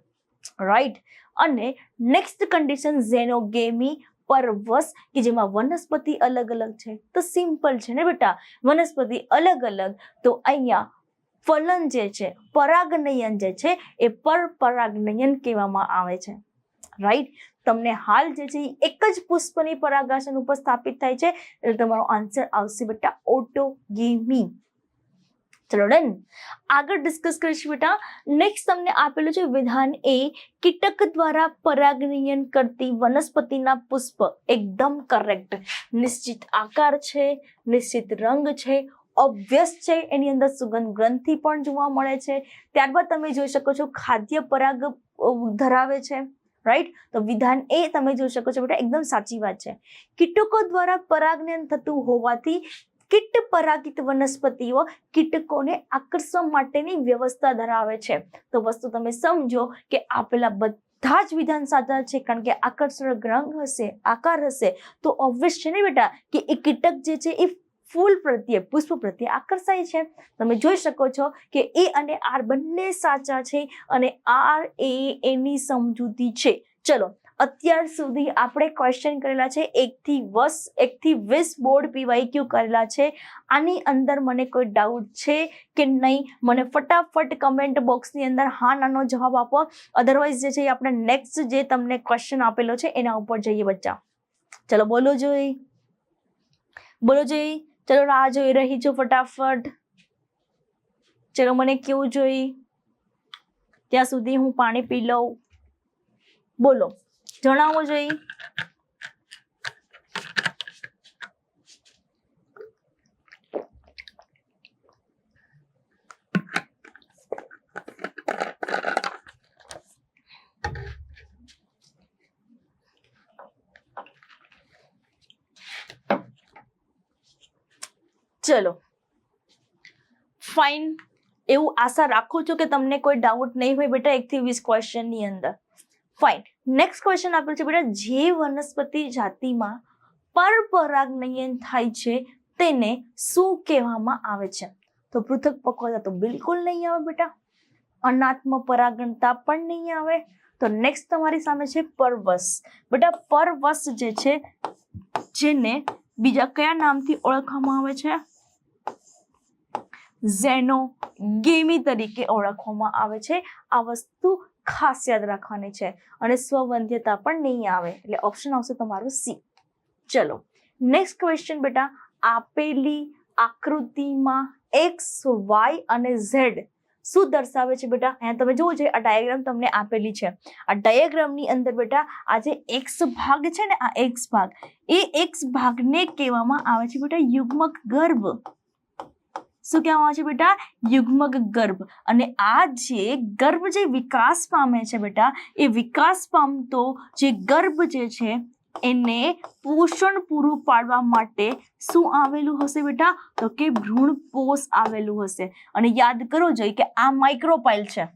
રાઈટ, અને નેક્સ્ટ કન્ડિશન ઝેનોગેમી, પરવશ, કે જેમાં વનસ્પતિ અલગ અલગ છે. તો સિમ્પલ છે ને બેટા, વનસ્પતિ અલગ અલગ, તો અહીંયા ફલન જે છે પરાગનયન જે છે એ પરપરાગનયન કહેવામાં આવે છે. રાઈટ, તમને હાલ જે છે એક જ પુષ્પની પરાગાસન ઉપર સ્થાપિત થાય છે એટલે તમારો આન્સર આવશે બેટા ઓટોગેમી. ચલો ડન, આગળ ડિસ્કસ કરીશું બેટા. નેક્સ્ટ તમને આપેલું છે વિધાન એ, કીટક દ્વારા પરાગનયન કરતી વનસ્પતિના પુષ્પ. એકદમ કરેક્ટ, નિશ્ચિત આકાર છે, નિશ્ચિત રંગ છે, ઓબ્વિયસ છે, એની અંદર સુગંધ ગ્રંથિ પણ જોવા મળે છે. ત્યારબાદ તમે જોઈ શકો છો ખાદ્ય પરાગ ધરાવે છે. રાઈટ, તો વિધાન એ તમે જોઈ શકો છો બેટા એકદમ સાચી વાત છે. કીટકો દ્વારા પરાગનયન થતું હોવાથી કીટ પરાગિત વનસ્પતિઓ કીટકોને આકર્ષવા માટેની વ્યવસ્થા ધરાવે છે. તો વસ્તુ તમે સમજો કે આપેલા બધા જ વિધાન સાચા છે, કારણ કે આકર્ષક રંગ હશે, આકાર હશે, તો ઓબ્વિયસ છે ને બેટા કે એ કીટક જે છે એ ફૂલ પ્રત્યે, પુષ્પ પ્રત્યે આકર્ષાય છે. તમે જોઈ શકો છો કે એ અને આર બંને સાચા છે અને આર એ એની સમજૂતી છે. ચલો અત્યાર સુધી આપણે ક્વેશ્ચન કરેલા છે 1 થી 20 બોર્ડ પીવાયક્યુ કરેલા છે. આની અંદર મને કોઈ ડાઉટ છે કે નહીં? મને ફટાફટ કમેન્ટ બોક્સની અંદર હા નાનો જવાબ આપો. અધરવાઇઝ જે છે આપણે નેક્સ્ટ જે તમને ક્વેશ્ચન આપેલો છે એના ઉપર જઈએ બચ્ચા. ચલો બોલો જોઈ, ચલો રાહ જોઈ રહી છું ફટાફટ. ચલો મને કેવું જોઈ, ત્યાં સુધી હું પાણી પી લઉં. બોલો, જણાવો જોઈ. ચલો ફાઇન. એવું આશા રાખું છું કે તમને કોઈ ડાઉટ નહીં હોય બેટા 1 થી 20 ક્વેશ્ચન ની અંદર. ફાઇન. નેક્સ્ટ ક્વેશ્ચન આપેલ છે બેટા, જે વનસ્પતિ જાતિમાં પરપરાગનયન થાય છે તેને શું કહેવામાં આવે છે? તો પૃથક પક્વતા તો બિલકુલ નહીં આવે બેટા. અનાત્મ પરાગણતા પણ નહીં આવે. તો નેક્સ્ટ તમારી સામે છે પરવશ. બેટા પરવશ જે છે જેને બીજા કયા નામથી ઓળખવામાં આવે છે? ઝેનોગેમી તરીકે ઓળખવામાં આવે છે. આ વસ્તુ ખાસ યાદ રાખવાની છે. અને સ્વવંધ્યતા પણ નહીં આવે, એટલે ઓપ્શન આવશે તમારું સી. ચલો નેક્સ્ટ ક્વેશ્ચન બેટા, આપેલી આકૃતિમાં એક્સ, વાય અને ઝેડ શું દર્શાવે છે બેટા? અહીંયા તમે જોવો છો, આ ડાયાગ્રામ તમને આપેલી છે. આ ડાયાગ્રામની અંદર બેટા આ જે એક્સ ભાગ છે ને, આ એક્સ ભાગ, એ એક્સ ભાગને કહેવામાં આવે છે બેટા યુગ્મક ગર્ભ. શું કહેવામાં આવે છે બેટા? યુગ્મક ગર્ભ. અને આ જે ગર્ભ જે વિકાસ પામે છે બેટા, એ વિકાસ પામતો જે ગર્ભ જે છે એને પોષણ પૂરું પાડવા માટે શું આવેલું હશે બેટા? તો કે ભ્રૂણપોષ આવેલું હશે. અને યાદ કરો જોઈએ કે આ માઇક્રોપાઇલ છે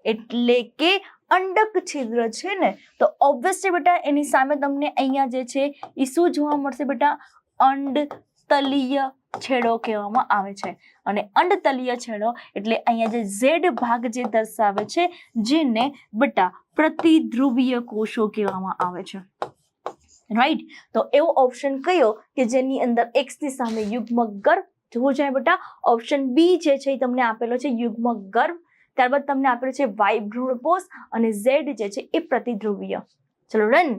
એટલે કે અંડક છિદ્ર છે ને, તો ઓબ્વિયસલી બેટા એની સામે તમને અહીંયા જે છે એ શું જોવા મળશે બેટા? અંડતલીય છેડો કહેવામાં આવે છે. અને અંડતલીય છેડો એટલે અહીંયા જે ઝેડ ભાગ જે દર્શાવે છે જેને બેટા પ્રતિધ્રુવીય કોષો કહેવામાં આવે છે. રાઈટ. તો એવો ઓપ્શન કયો કે જેની અંદર એક્સ ની સામે યુગ્મક ગર્ભ જોવું જાય બેટા? ઓપ્શન બી જે છે એ તમને આપેલો છે યુગ્મક ગર્ભ. ત્યારબાદ તમને આપેલું છે વાય ભ્રૂણપોષ અને ઝેડ જે છે એ પ્રતિધ્રુવીય. ચલો રન.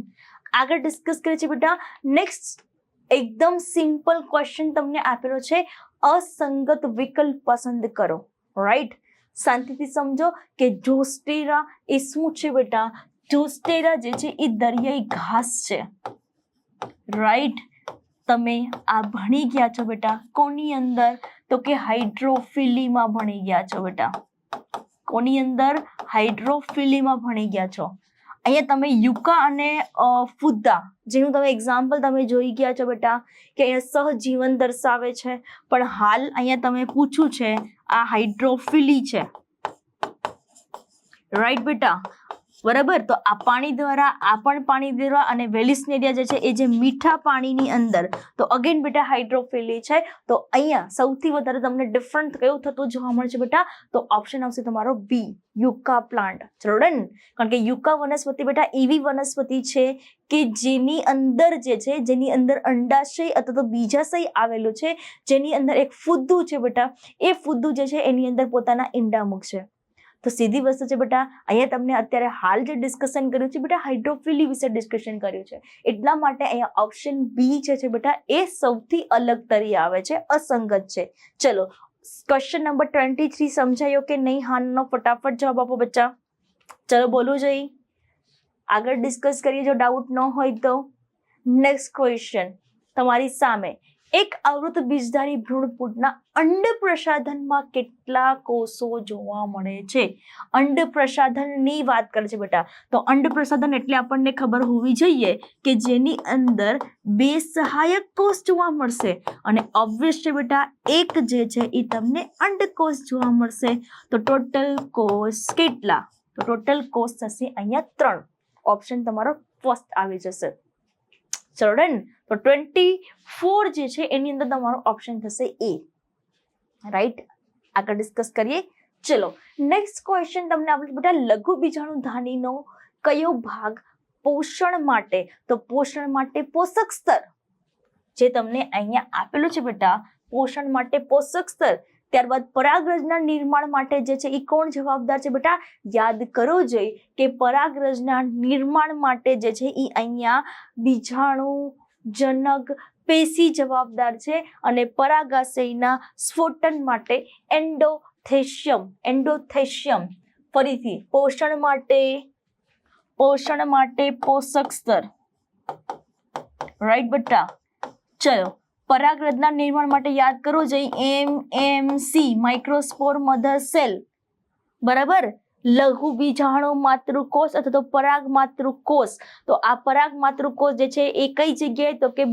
આગળ ડિસ્કસ કરીએ છીએ બેટા. નેક્સ્ટ એકદમ સિમ્પલ ક્વેશ્ચન તમને આપેલો છે, અસંગત વિકલ્પ પસંદ કરો. રાઈટ. શાંતિથી સમજો કે જોસ્ટેરા એ શું છે બેટા? જોસ્ટેરા જે છે એ દરિયાઈ ઘાસ છે. રાઈટ. તમે આ ભણી ગયા છો બેટા કોની અંદર? તો કે હાઇડ્રોફિલીમાં ભણી ગયા છો બેટા. કોની અંદર? હાઇડ્રોફિલીમાં ભણી ગયા છો. અહીંયા તમે યુકા અને ફુદ્દા જેનું તમે એક્ઝામ્પલ તમે જોઈ ગયા છો બેટા કે અહીંયા સહજીવન દર્શાવે છે, પણ હાલ અહીંયા તમે પૂછ્યું છે આ હાઇડ્રોફિલી છે. રાઈટ બેટા, બરાબર. તો આ પાણી દ્વારા, આ પણ પાણી દ્વારા, અને વેલિસ્નેરિયા જે છે એ જે મીઠા પાણીની અંદર, તો અગેન બેટા હાઇડ્રોફિલી છે. તો અહીંયા સૌથી વધારે તમને ડિફરન્ટ કયું થતું જોવા મળે છે બેટા? તો ઓપ્શન આવશે તમારો બી, યુકા પ્લાન્ટ. ચલો ડન. કારણ કે યુકા વનસ્પતિ બેટા એવી વનસ્પતિ છે કે જેની અંદર જે છે, જેની અંદર અંડાશય અથવા તો બીજાશય આવેલું છે, જેની અંદર એક ફુદ્દુ છે બેટા, એ ફુદ્દુ જે છે એની અંદર પોતાના ઈંડા મૂકશે. તો સીધી વસ્તુ છે બેટા, અહીંયા તમને અત્યારે હાલ જે ડિસ્કશન કર્યું છે બેટા હાઇડ્રોફિલી વિશે ડિસ્કશન કર્યું છે, એટલા માટે અહીંયા ઓપ્શન બી છે બેટા એ સૌથી અલગ તરી આવે છે, અસંગત છે. ચલો ક્વેશ્ચન નંબર 23 સમજાયો કે નહીં? હાનો ફટાફટ જવાબ આપો બચ્ચા. ચલો બોલવું જોઈએ, આગળ ડિસ્કસ કરીએ જો ડાઉટ ન હોય તો. નેક્સ્ટ ક્વેશ્ચન તમારી સામે, એક આવૃત બીજધારી ભ્રૂણપુટના અંડ પ્રસાધનમાં કેટલા કોષો જોવા મળે છે? અંડ પ્રસાધનની વાત કરે છે બેટા. તો અંડ પ્રસાધન એટલે આપણને ખબર હોવી જોઈએ કે જેની અંદર 2 સહાયક કોષ જોવા મળશે અને ઓબ્વિયસલી બેટા એક જે છે એ તમને અંડકોષ જોવા મળશે. તો ટોટલ કોષ કેટલા? તો ટોટલ કોષ થશે અહીંયા 3. ઓપ્શન તમારો ફર્સ્ટ આવી જશે. ચલો ડન. તો 24 જે છે એની અંદર તમારો ઓપ્શન થશે એ. રાઈટ. આગળ ડિસ્કસ કરીએ. ચલો નેક્સ્ટ ક્વેશ્ચન તમને આપણે બેટા લઘુ બીજાણુધાનીનો કયો ભાગ પોષણ માટે, તો પોષણ માટે પોષક સ્તર જે તમને અહીંયા આપેલું છે બેટા, પોષણ માટે પોષક સ્તર. ત્યારબાદ પરાગરજના નિર્માણ માટે જે છે એ કોણ જવાબદાર છે બેટા? યાદ કરવો જોઈએ કે પરાગરજના નિર્માણ માટે જે છે એ અહીંયા બીજાણુજનક પેશી જવાબદાર છે અને પરાગાશયના સ્ફોટન માટે એન્ડોથેશિયમ. ફરીથી પોષણ માટે પોષક સ્તર, રાઈટ બેટા. ચલો, પરાગરજના નિર્માણ માટે યાદ કરવો જોઈએ MMC, માઇક્રોસ્પોર મધર સેલ, બરાબર. લઘુ બીજાણુ માતૃકોષ અથવા તો પરાગ માતૃકોષ. તો આ પરાગ માતૃકોષ જે છે એ કઈ જગ્યાએ? તો કે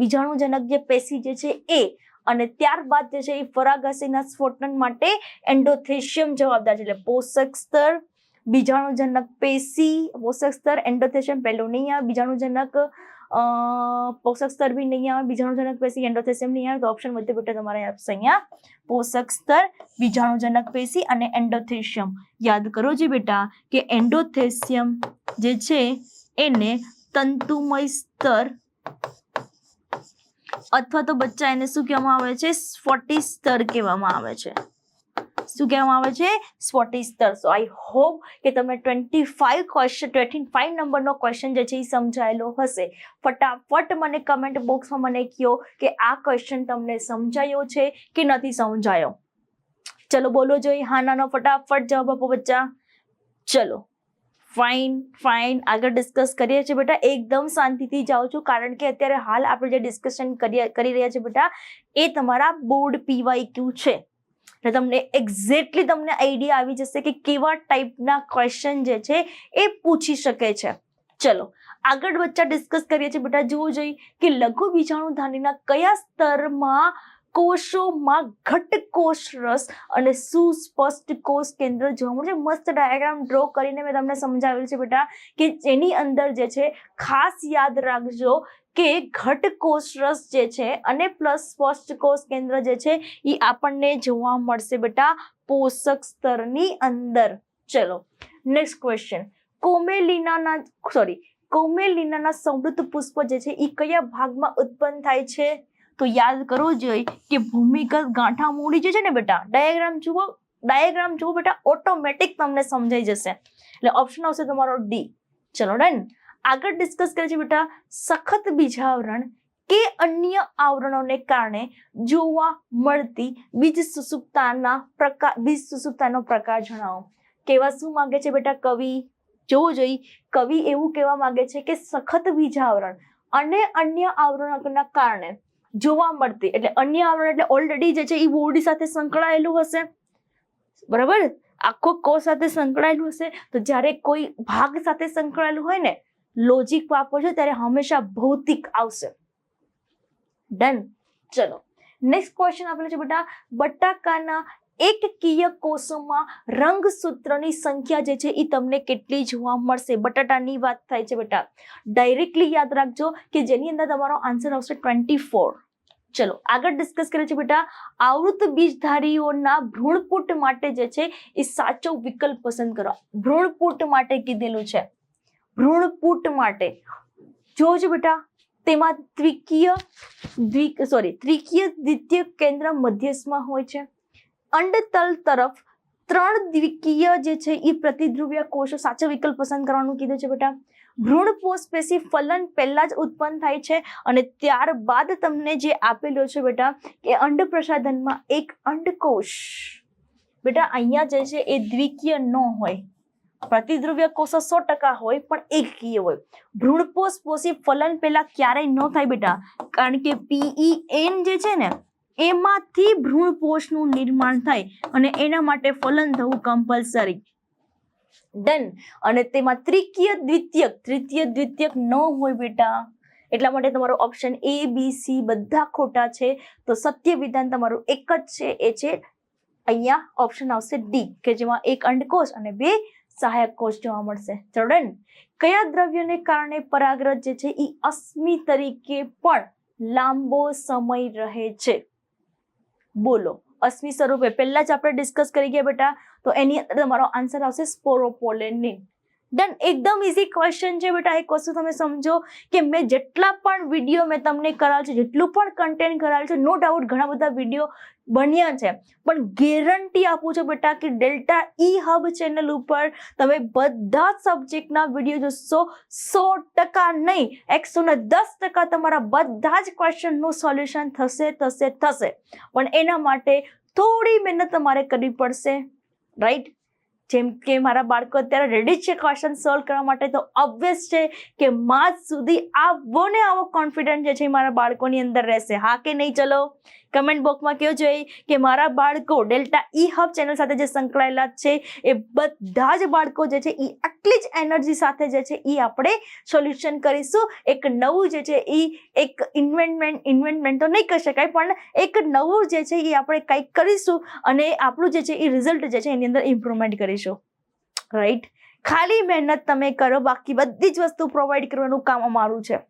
બીજાણુજનક જે પેશી જે છે એ, અને ત્યારબાદ જે છે એ પરાગાશયના સ્ફોટન માટે એન્ડોથેશિયમ જવાબદાર છે. એટલે પોષક સ્તર, બીજાણુજનક પેશી, પોષક સ્તર, એન્ડોથેશિયમ પહેલું નહીં આવે, બીજાણુજનક પોષક સ્તર બી નહીં આવે, બીજાણુજનક પેશી, એન્ડોથેશિયમ નહીં આવે. તો ઓપ્શન વધે બેટા તમારે આપશે અહીંયા પોષક સ્તર, બીજાણુજનક પેશી અને એન્ડોથેશિયમ. યાદ કરો જે બેટા કે એન્ડોથેશિયમ જે છે એને તંતુમય સ્તર અથવા તો બચ્ચા એને શું કહેવામાં આવે છે? સ્ફટિક સ્તર કહેવામાં આવે છે. શું કહેવામાં આવે છે? સ્ફટિક સ્તર. સો આઈ હોપ કે તમને 25 નંબરનો ક્વેશ્ચન જે છે એ સમજાયેલો હશે. ફટાફટ મને કમેન્ટ બોક્સમાં મને કહો કે આ ક્વેશ્ચન તમને સમજાયો છે કે નથી સમજાયો. ચલો બોલો જોઈએ હા નાનો, ફટાફટ જવાબ આપો બચ્ચા. ચલો ફાઇન. આગળ ડિસ્કસ કરીએ છીએ બેટા. એકદમ શાંતિથી જાઉં છું કારણ કે અત્યારે હાલ આપણે જે ડિસ્કશન કરી રહ્યા છીએ બેટા એ તમારા બોર્ડ PYQ છે. એટલે તમને એક્ઝેક્ટલી તમને આઈડિયા આવી જશે કે કેવા ટાઈપના ક્વેશ્ચન જે છે એ પૂછી શકે છે. ચલો આગળ બચ્ચા ડિસ્કસ કરીએ છીએ બેટા. જોવું જોઈએ કે લઘુ બીજાણુધાનીના કયા સ્તરમાં કોષોમાં ઘટકોષ રસ અને સુસ્પષ્ટ કોષ કેન્દ્ર જોવા મળે છે. મસ્ત ડાયાગ્રામ ડ્રો કરીને મેં તમને સમજાવેલું છે બેટા કે જેની અંદર જે છે ખાસ યાદ રાખજો કે ઘટકોષ રસ જે છે અને પ્લસ સ્પષ્ટ કોષ કેન્દ્ર જે છે એ આપણને જોવા મળશે બેટા પોષક સ્તરની અંદર. ચલો નેક્સ્ટ ક્વેશ્ચન. કોમેલિનાના સમૃદ્ધ પુષ્પ જે છે એ કયા ભાગમાં ઉત્પન્ન થાય છે? તો યાદ કરવું જોઈએ કે ભૂમિગત ગાંઠા મૂડી જે છે ને બેટા, ડાયાગ્રામ જુઓ બેટા, ઓટોમેટિક તમને સમજાઈ જશે. એટલે ઓપ્શન આવશે તમારો ડી. ચલો ડન. આગળ ડિસ્કસ કરીએ છીએ બેટા સખત બીજાવરણ કે અન્ય આવરણોને કારણે જોવા મળતી બીજ સુસુપ્તાનો પ્રકાર જણાવો. કેવા શું માંગે છે બેટા કવિ? જોવું જોઈએ કવિ એવું કહેવા માંગે છે કે સખત બીજાવરણ અને અન્ય આવરણોના કારણે જોવા મળતી, એટલે અન્ય આવરણ એટલે ઓલરેડી જે છે એ બોડી સાથે સંકળાયેલું હશે, બરાબર, આખો કોષ સાથે સંકળાયેલું હશે. તો જ્યારે કોઈ ભાગ સાથે સંકળાયેલું હોય ને, લોજિક વાપરજો ત્યારે હંમેશા ભૌતિક આવશે. ડન. ચલો નેક્સ્ટ ક્વેશ્ચન આપેલો છે બેટા બટાકાના એકકીય કોષોમાં રંગસૂત્રની સંખ્યા જે છે એ તમને કેટલી જોવા મળશે? બટાટાની વાત થાય છે બેટા. ડાયરેક્ટલી યાદ રાખજો કે જેની અંદર તમારો આન્સર આવશે 24. ચલો આગળ ડિસ્કસ કરીએ છીએ બેટા આવૃત બીજધારીઓના ભ્રૂણપુટ માટે જે છે એ સાચો વિકલ્પ પસંદ કરો. ભ્રૂણપુટ માટે કીધેલું છે. ભ્રૂણપુટ માટે જોજો બેટા તેમાં ત્રિકીય દ્વિતીય કેન્દ્ર મધ્યસ્થમાં હોય છે. અંડતલ તરફ 3 દ્વિકીય જે છે એ પ્રતિધ્રુવીય કોષો. સાચો વિકલ્પ પસંદ કરવાનું કીધું છે બેટા. ભ્રૂણપોષ પેશી ફલન પહેલા જ ઉત્પન્ન થાય છે અને ત્યારબાદ તમને જે આપેલો છે બેટા કે અંડપ્રસાધનમાં એક અંડકોષ. બેટા અહીંયા જે છે એ દ્વિકીય ન હોય, પ્રતિધ્રુવીય કોષો 100% હોય પણ એકકીય હોય. ભ્રૂણપોષ પેશી ફલન પહેલા ક્યારેય ન થાય બેટા, કારણ કે PEN જે છે ને એમાંથી ભ્રૂણપોષનું નિર્માણ થાય અને એના માટે ફલન થવું કમ્પલસરી. ડન. અને તેમાં તૃતીય દ્વિતીયક ન હોય બેટા, એટલા માટે તમારો ઓપ્શન ABC બધા ખોટા છે. તો સત્ય વિધાન તમારું એક જ છે, એ છે અહીંયા ઓપ્શન આવશે ડી, કે જેમાં એક અંડકોષ અને 2 સહાયક કોષ જોવા મળશે. ડન. કયા દ્રવ્યને કારણે પરાગરજ જે છે એ અશ્મિ તરીકે પણ લાંબો સમય રહે છે? બોલો. અશ્મિ સ્વરૂપે પહેલા જ આપણે ડિસ્કસ કરી ગયા બેટા, તો એની અંદર તમારો આન્સર આવશે સ્પોરોપોલેનિન. ડન, એકદમ ઇઝી ક્વેશ્ચન છે બેટા. એક વસ્તુ તમે સમજો કે મેં જેટલા પણ વિડીયો મેં તમને કરાવ્યું છે, જેટલું પણ કન્ટેન્ટ કરાવ્યું છે, નો ડાઉટ ઘણા બધા વિડીયો બન્યા છે, પણ ગેરંટી આપું છું બેટા કે ડેલ્ટા ઈ હબ ચેનલ ઉપર તમે બધા સબ્જેક્ટના વિડીયો જોશો, 100% નહીં 110% તમારા બધા જ ક્વેશ્ચનનું સોલ્યુશન થશે. પણ એના માટે થોડી મહેનત તમારે કરવી પડશે, રાઈટ? જેમ કે મારા બાળકો અત્યારે રેડી છે ક્વેશ્ચન સોલ્વ કરવા માટે, તો ઓબ્વિયસ છે કે માર્ચ સુધી આવો ને આવો કોન્ફિડન્સ જે છે મારા બાળકોની અંદર રહેશે. હા કે નહીં? ચલો કમેન્ટ બોક્સમાં કહો જોઈએ કે મારા બાળકો ડેલ્ટા ઈ હબ ચેનલ સાથે જે સંકળાયેલા છે એ બધા જ બાળકો જે છે એ આટલી જ એનર્જી સાથે જે છે એ આપણે સોલ્યુશન કરીશું. એક નવું જે છે એ એક ઇન્વેન્ટમેન્ટ તો નહીં કહી શકાય, પણ એક નવું જે છે એ આપણે કંઈક કરીશું અને આપણું જે છે એ રિઝલ્ટ જે છે એની અંદર ઇમ્પ્રુવમેન્ટ કરીશું, રાઈટ? ખાલી મહેનત તમે કરો, બાકી બધી જ વસ્તુ પ્રોવાઈડ કરવાનું કામ અમારું છે.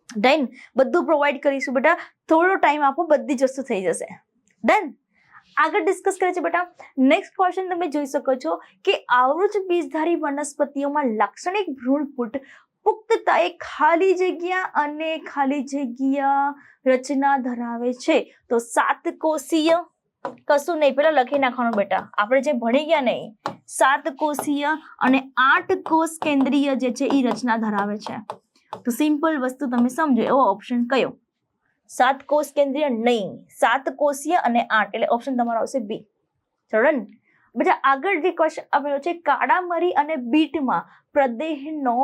ડન, બધું પ્રોવાઈડ કરીશું બેટા, થોડો ટાઈમ આપો, બધી જ વસ્તુ થઈ જશે. ડન. આગળ ડિસ્કસ કરીએ છીએ બેટા. નેક્સ્ટ ક્વેશ્ચન તમે જોઈ શકો છો કે આવૃત બીજધારી વનસ્પતિઓમાં લાક્ષણિક ભ્રૂણપુટ પુખ્તતાએ ખાલી જગ્યા અને ખાલી જગ્યા રચના ધરાવે છે. તો 7 કોષીય કશું નહીં, પેલા લખી નાખવાનું બેટા, આપણે જે ભણી ગયા નહીં, 7 કોષીય અને 8 કોષ કેન્દ્રીય જે છે એ રચના ધરાવે છે. તો સિમ્પલ વસ્તુ તમે સમજો, એવો ઓપ્શન કયો? 7 કોષ કેન્દ્રીય નહીં, 7 કોષીય અને 8, એટલે ઓપ્શન તમારો આવશે બી. ચલો ને બેટા, આગળ જે ક્વેશ્ચન આપેલો છે, કાળા મરી અને બીટમાં પ્રદેહનો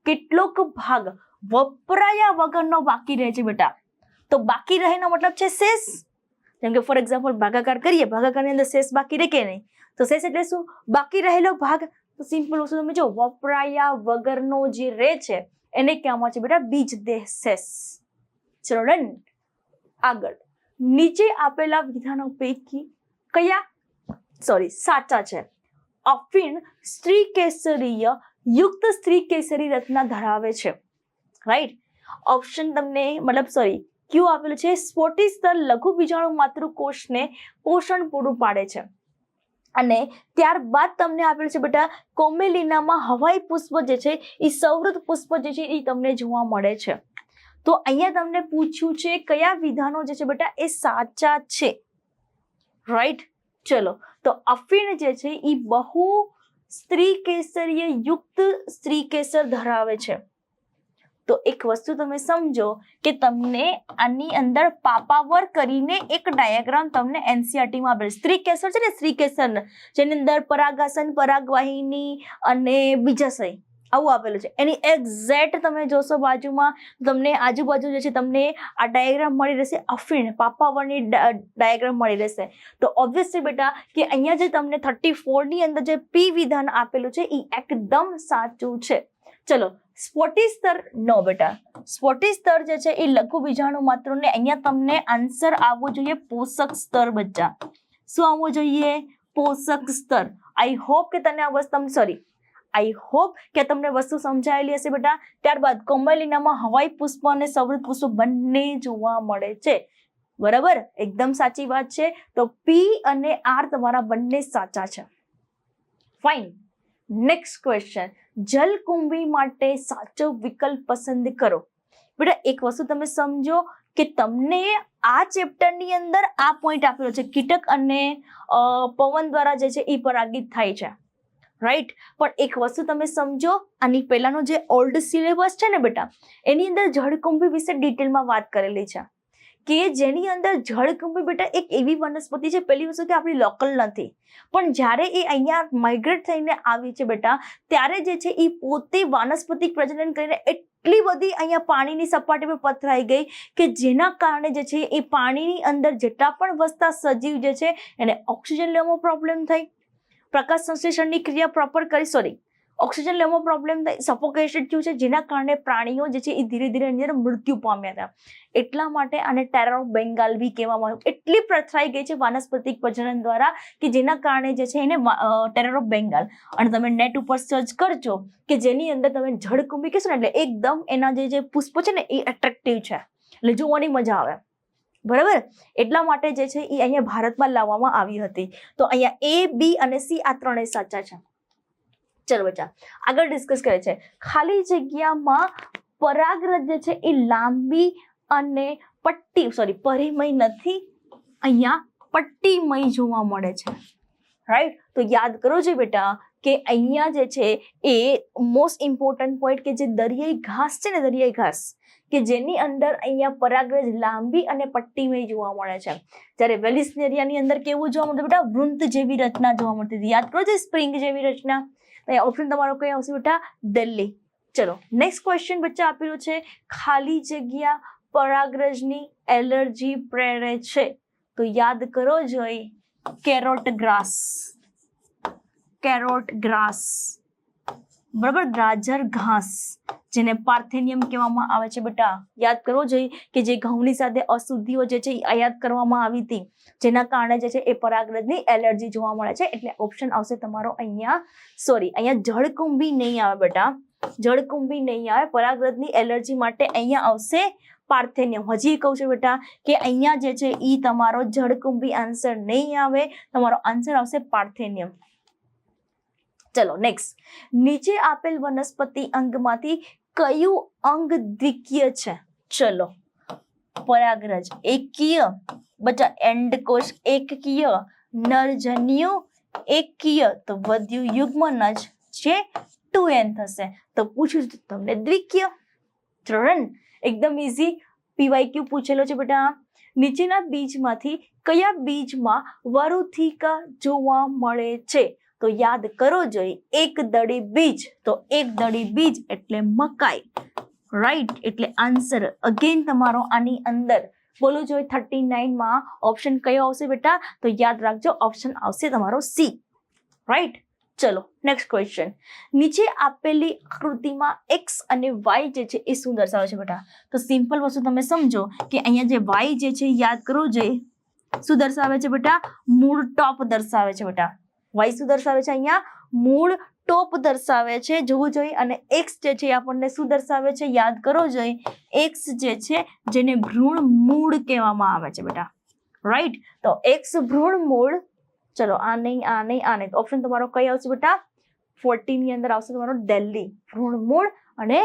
કેટલોક ભાગ વપરાયા વગરનો બાકી રહે છે બેટા. તો બાકી રહેનો મતલબ છે શેષ. જેમ કે ફોર એક્ઝામ્પલ ભાગાકાર કરીએ, ભાગાકારની અંદર શેષ બાકી રહે કે નહીં? તો શેષ એટલે શું? બાકી રહેલો ભાગ. તો સિમ્પલ વસ્તુ તમે જો, વપરાયા વગરનો જે રહે છે એને કહેવામાં છે બેટા બીજદેહ શેષ. ચલો ડન. આગળ, નીચે આપેલા વિધાનો પૈકી કયા સાચા છે? અફીણ સ્ત્રીકેસરીય યુક્ત સ્ત્રીકેસરી રચના ધરાવે છે, રાઈટ? ઓપ્શન તમને ક્યુ આપેલું છે, સ્ફોટી સ્તર લઘુ બીજાણુ માતૃકોષને પોષણ પૂરું પાડે છે. અને ત્યારબાદ તમને આપેલું છે બેટા કોમેલિનામાં હવાઈ પુષ્પ જે છે એ સૌરત પુષ્પ જે છે એ તમને જોવા મળે છે. તો અહીંયા તમને પૂછ્યું છે કયા વિધાનો જે છે બેટા એ સાચા છે, રાઈટ? ચલો, તો અફીણ જે છે એ બહુ સ્ત્રીકેસરીય યુક્ત સ્ત્રીકેસર ધરાવે છે. તો એક વસ્તુ તમે સમજો કે તમને આની અંદર પાપાવર કરીને એક ડાયાગ્રામ તમને NCERT માં આપેલ. સ્ત્રીકેસર છે ને, સ્ત્રીકેસર જેની અંદર પરાગાસન, પરાગવાહિની અને બીજાશય આવું આપેલું છે. એની એક્ઝેક્ટ તમે જોશો બાજુમાં, તમને આજુબાજુ જે છે તમને આ ડાયાગ્રામ મળી રહેશે. અફીણ પાપાવરની ડાયાગ્રામ મળી રહેશે. તો ઓબ્વિયસલી બેટા કે અહીંયા જે તમને 34 ની અંદર જે પી વિધાન આપેલું છે એ એકદમ સાચું છે. ચલો, સ્ફોટી સ્તર નો બેટા, સ્ફોટી સ્તર જે છે એ લઘુ બીજાણુ માત્રને અહીંયા તમને આન્સર આવવો જોઈએ પોષક સ્તર. બચ્ચા શું આવવું જોઈએ? પોષક સ્તર. આઈ હોપ કે તને આ વસ્તુ તમને વસ્તુ સમજાયેલી હશે બેટા. ત્યારબાદ કોમેલિનામાં હવાઈ પુષ્પ અને સૌરત પુષ્પ બંને જોવા મળે છે, બરાબર? એકદમ સાચી વાત છે. તો પી અને આર તમારા બંને સાચા છે. ફાઇન. નેક્સ્ટ ક્વેશ્ચન, જલકુંભી માટે સાચો વિકલ્પ પસંદ કરો. બેટા એક વસ્તુ તમે સમજો કે તમને આ ચેપ્ટરની અંદર આ પોઈન્ટ આપેલો છે, કીટક અને પવન દ્વારા જે છે એ પરાગિત થાય છે, રાઈટ? પણ એક વસ્તુ તમે સમજો, આની પહેલાનો જે ઓલ્ડ સિલેબસ છે ને બેટા, એની અંદર જળકુંભી વિશે ડિટેલમાં વાત કરેલી છે કે જેની અંદર જળકુંભી બેટા એક એવી વનસ્પતિ છે, પહેલી વસ્તુ કે આપણી લોકલ નથી, પણ જ્યારે એ અહીંયા માઇગ્રેટ થઈને આવી છે બેટા, ત્યારે જે છે એ પોતે વાનસ્પતિક પ્રજનન કરીને એટલી બધી અહીંયા પાણીની સપાટી પર પથરાઈ ગઈ કે જેના કારણે જે છે એ પાણીની અંદર જેટલા પણ વસતા સજીવ જે છે એને ઓક્સિજન લેવામાં પ્રોબ્લેમ થઈ, પ્રકાશ સંશ્લેષણની ક્રિયા પ્રોપર કરી ઓક્સિજન લેવામાં પ્રોબ્લેમ થઈ, સફોકેશન થયું છે, જેના કારણે પ્રાણીઓ જે છે એ ધીરે ધીરે એની અંદર મૃત્યુ પામ્યા હતા. એટલા માટે આને ટેરર ઓફ બેંગાલ બી કહેવામાં આવ્યું. એટલી પથરાઈ ગઈ છે વાનસ્પતિક પ્રજનન દ્વારા કે જેના કારણે જે છે એને ટેરર ઓફ બેંગાલ. અને તમે નેટ ઉપર સર્ચ કરજો કે જેની અંદર તમે જળકુંભી કહેશો ને એટલે એકદમ એના જે પુષ્પો છે ને એ એટ્રેક્ટિવ છે, એટલે જોવાની મજા આવે, બરાબર? એટલા માટે જે છે એ અહીંયા ભારતમાં લાવવામાં આવી હતી. તો અહીંયા A, B અને C આ ત્રણેય સાચા છે. ચલો બચ્ચા આગળ ડિસ્કસ કરે છે ખાલી જગ્યામાં પરાગરજ જે છે એ લાંબી અને પરિમય નથી, અહીંયા પટ્ટીમય જોવા મળે છે, રાઈટ. તો યાદ કરો જે બેટા કે અહીંયા જે છે એ મોસ્ટ ઇમ્પોર્ટન્ટ પોઈન્ટ કે જે દરિયાઈ ઘાસ છે ને, દરિયાઈ ઘાસ કે જેની અંદર અહીંયા પરાગરજ લાંબી અને પટ્ટીમય જોવા મળે છે, જ્યારે વેલિસ્નેરિયાની અંદર કેવું જોવા મળતું બેટા? વૃંત જેવી રચના જોવા મળતી હતી. યાદ કરો છો સ્પ્રિંગ જેવી રચના. ઓપ્શન તમારો કઈ આવશે બેટા? દિલ્હી. ચલો નેક્સ્ટ ક્વેશ્ચન બચ્ચા આપેલું છે ખાલી જગ્યા પરાગરજની એલર્જી પ્રેરે છે, તો યાદ કરો જોઈ કેરોટ ગ્રાસ, બરાબર, ગાજર ઘાસ જેને પાર્થેનિયમ કહેવામાં આવે છે બેટા. યાદ કરવો જોઈએ કે જે ઘઉંની સાથે અશુદ્ધિઓ જે છે એ આયાત કરવામાં આવી હતી, જેના કારણે જે છે એ પરાગરજની એલર્જી જોવા મળે છે. એટલે ઓપ્શન આવશે તમારો અહીંયા જળકુંભી નહીં આવે બેટા, જળકુંભી નહીં આવે. પરાગરજની એલર્જી માટે અહીંયા આવશે પાર્થેનિયમ. હજી કહું છું બેટા કે અહીંયા જે છે એ તમારો જળકુંભી આન્સર નહીં આવે, તમારો આન્સર આવશે પાર્થેનિયમ. ચલો નેક્સ્ટ, નીચે આપેલ વનસ્પતિ અંગમાંથી કયું અંગ દ્વિકીય છે? ચલો પરાગરજ એકકીય બચ્ચા, એંડકોષ એકકીય, નરજન્યુ એકકીય, તો વધ્યું યુગ્મનજ જે 2n થશે. તો પૂછ્યું તમને દ્વિકીય. ચરણ એકદમ ઈઝી પીવાયક્યુ પૂછેલો છે બેટા. નીચેના બીજમાંથી કયા બીજમાં વરુથિકા જોવા મળે છે? તો યાદ કરો જોઈએ એક દળી બીજ, તો એક દળી બીજ એટલે મકાઈ, રાઈટ. એટલે આન્સર અગેન તમારો આની અંદર બોલવું જોઈએ 39 માં ઓપ્શન કયો આવશે બેટા? તો યાદ રાખજો ઓપ્શન આવશે તમારો સી, રાઈટ. ચલો નેક્સ્ટ ક્વેશ્ચન, નીચે આપેલી આકૃતિમાં એક્સ અને વાય જે છે એ શું દર્શાવે છે બેટા? તો સિમ્પલ વસ્તુ તમે સમજો કે અહીંયા જે વાય જે છે યાદ કરવું જોઈએ શું દર્શાવે છે બેટા? મૂળ ટોપ દર્શાવે છે બેટા. વાય શું દર્શાવે છે? અહીંયા મૂળ ટોપ દર્શાવે છે, જોવું જોઈએ. અને એક્સ જે છે આપણને શું દર્શાવે છે? યાદ કરો જોઈએ એક્સ જે છે જેને ભ્રૂણ મૂળ કહેવામાં આવે છે બેટા, રાઈટ. તો એક્સ ભ્રૂણ મૂળ. ચલો આ નહીં, આ નહીં, આ નહીં. ઓપ્શન તમારો કઈ આવશે બેટા? 14 ની અંદર આવશે તમારો દિલ્હી, ભ્રૂણ મૂળ અને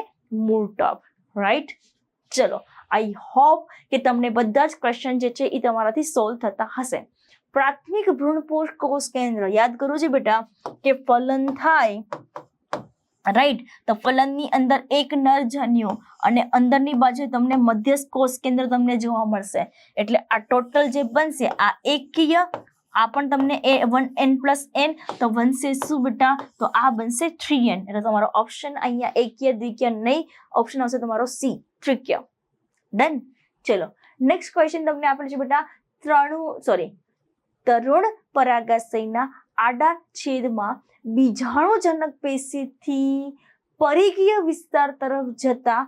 મૂળ ટોપ, રાઈટ. ચલો આઈ હોપ કે તમને બધા જ ક્વેશ્ચન જે છે એ તમારાથી સોલ્વ થતા હશે. પ્રાથમિક ભ્રૂણપોષ કોષ કેન્દ્ર યાદ કરવું છે બેટા કે ફલન થાય, રાઈટ. તો ફલનની અંદર એક નરજન્યુ અને અંદરની બાજુ તમને મધ્યસ્થ કોષ કેન્દ્ર તમને જોવા મળશે. એટલે આ ટોટલ જે બનશે આ એકકીય, આ પણ તમને A1n+n, તો બનશે શું બેટા? તો આ બનશે 3n. એટલે તમારો ઓપ્શન અહીંયા એકકીય દ્વિકીય નહીં, ઓપ્શન આવશે તમારો સી, ત્રિકીય. ડન. ચલો નેક્સ્ટ ક્વેશ્ચન તમને આપેલું છે બેટા તરુણ પરાગાશયના આડા છેદમાં બીજાણુજનક પેશીથી પરિઘીય વિસ્તાર તરફ જતા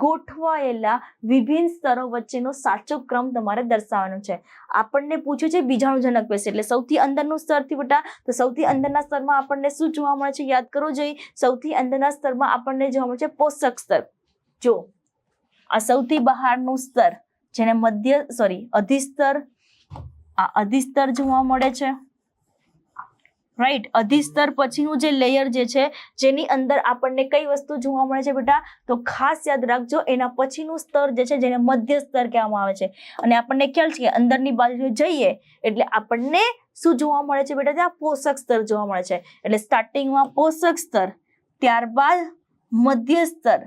ગોઠવાયેલા વિભિન્ન સ્તરો વચ્ચેનો સાચો ક્રમ તમારે દર્શાવવાનો છે. આપણને પૂછ્યું છે બીજાણુજનક પેશી એટલે સૌથી અંદરનું સ્તરથી બેટા, તો સૌથી અંદરના સ્તરમાં આપણને શું જોવા મળે છે? યાદ કરવું જોઈએ સૌથી અંદરના સ્તરમાં આપણને જોવા મળે છે પોષક સ્તર. જો આ સૌથી બહારનું સ્તર જેને અધિસ્તર, આ અધિસ્તર જોવા મળે છે, રાઈટ. અધિસ્તર પછીનું જે લેયર જે છે જેની અંદર આપણને કઈ વસ્તુ જોવા મળે છે બેટા? તો ખાસ યાદ રાખજો એના પછીનું સ્તર જે છે જેને મધ્ય સ્તર કહેવામાં આવે છે. અને આપણને ખ્યાલ છે કે અંદરની બાજુ જઈએ એટલે આપણને શું જોવા મળે છે બેટા? ત્યાં પોષક સ્તર જોવા મળે છે. એટલે સ્ટાર્ટિંગમાં પોષક સ્તર, ત્યારબાદ મધ્ય સ્તર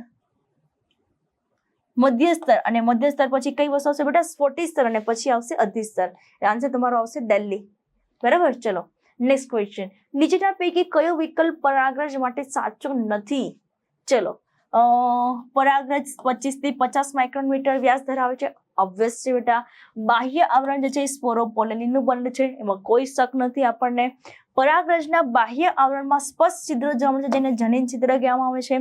અને મધ્ય સ્તર પછી કઈ વસ્તુ આવશે બેટા? સ્ફોટી સ્તર અને પછી આવશે અધિસ્તર. આન્સર તમારો આવશે દિલ્હી, બરાબર. ચલો નેક્સ્ટ ક્વેશ્ચન, નીચેના પૈકી કયો વિકલ્પ પરાગરજ માટે સાચો નથી? ચલો પરાગરજ 25 થી 50 માઇક્રોમીટર વ્યાસ ધરાવે છે, ઓબ્વિયસ છે બેટા. બાહ્ય આવરણ જે છે સ્પોરોપોલેનનું બનેલું છે, એમાં કોઈ શક નથી આપણને. પરાગરજના બાહ્ય આવરણમાં સ્પષ્ટ છિદ્ર જોવા મળે છે જેને જનીન છિદ્ર કહેવામાં આવે છે.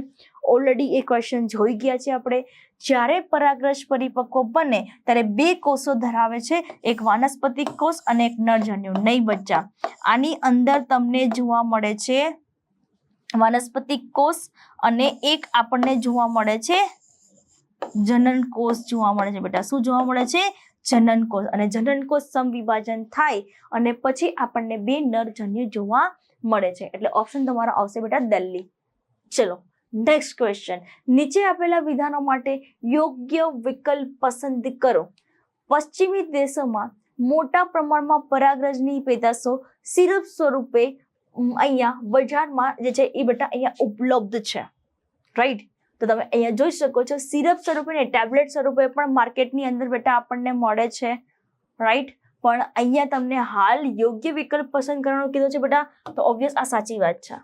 ઓલરેડી એ ક્વેશ્ચન જોઈ ગયા છે આપણે. જ્યારે પરાગરજ પરિપક્વ બને ત્યારે 2 કોષો ધરાવે છે, એક વાનસ્પતિક કોષ અને એક નરજન્યુ. નહીં બચ્ચા, આની અંદર તમને જોવા મળે છે વાનસ્પતિક કોષ અને એક આપણને જોવા મળે છે જનન કોષ જોવા મળે છે બેટા. શું જોવા મળે છે? જનન કોષ. અને જનન કોષ સમવિભાજન થાય અને પછી આપણને 2 નરજન્યુ જોવા મળે છે, એટલે ઓપ્શન તમારો આવશે બેટા દિલ્હી. ચલો નેક્સ્ટ ક્વેશ્ચન, નીચે આપેલા વિધાનો માટે યોગ્ય વિકલ્પ પસંદ કરો. પશ્ચિમી દેશોમાં મોટા પ્રમાણમાં પરાગરજની પેદાશો સિરપ સ્વરૂપે અહીંયા બજારમાં જે છે એ બેટા અહીંયા ઉપલબ્ધ છે, રાઈટ. તો તમે અહીંયા જોઈ શકો છો સિરપ સ્વરૂપે ને ટેબ્લેટ સ્વરૂપે પણ માર્કેટની અંદર બેટા આપણને મળે છે, રાઈટ. પણ અહીંયા તમને હાલ યોગ્ય વિકલ્પ પસંદ કરવાનો કીધો છે બેટા, તો ઓબ્વિયસ આ સાચી વાત છે.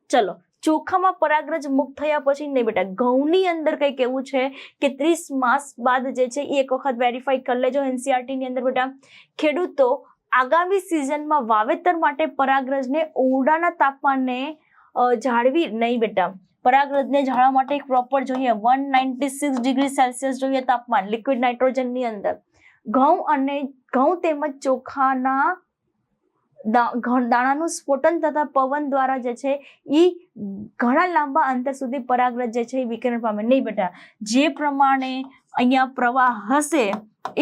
ચલો, ચોખામાં પરાગરજ મુક્ત થયા પછી નહીં બેટા, ઘઉંની અંદર કંઈક એવું છે કે 30 માસ બાદ જે છે એ એક વખત વેરીફાઈ કરી લેજો. એનસીઆરટી ની અંદર બેટા ખેડૂતો આગામી સિઝનમાં વાવેતર માટે પરાગરજને ઓરડાના તાપમાને જાળવી નહીં બેટા, પરાગરજને જાળવવા માટે એક પ્રોપર જોઈએ 196 ડિગ્રી સેલ્સિયસ જોઈએ તાપમાન લિક્વિડ નાઇટ્રોજનની અંદર. ઘઉં તેમજ ચોખાના દાણાનું સ્ફોટન તથા પવન દ્વારા જે છે એ ઘણા લાંબા અંતર સુધી પરાગરજ જે છે એ વિકિરણ પામે નહીં બેટા. જે પ્રમાણે અહીંયા પ્રવાહ હશે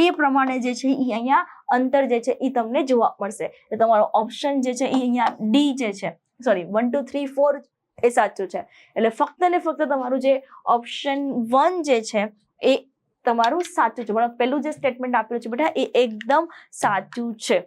એ પ્રમાણે જે છે એ અહીંયા અંતર જે છે એ તમને જોવા મળશે. તો તમારો ઓપ્શન જે છે એ અહીંયા ડી જે છે, સોરી 1 2 3 4 એ સાચું છે. એટલે ફક્ત ને ફક્ત તમારું જે ઓપ્શન 1 જે છે એ તમારું સાચું છે. પણ પેલું જે સ્ટેટમેન્ટ આપ્યું છે બેટા એ એકદમ સાચું છે,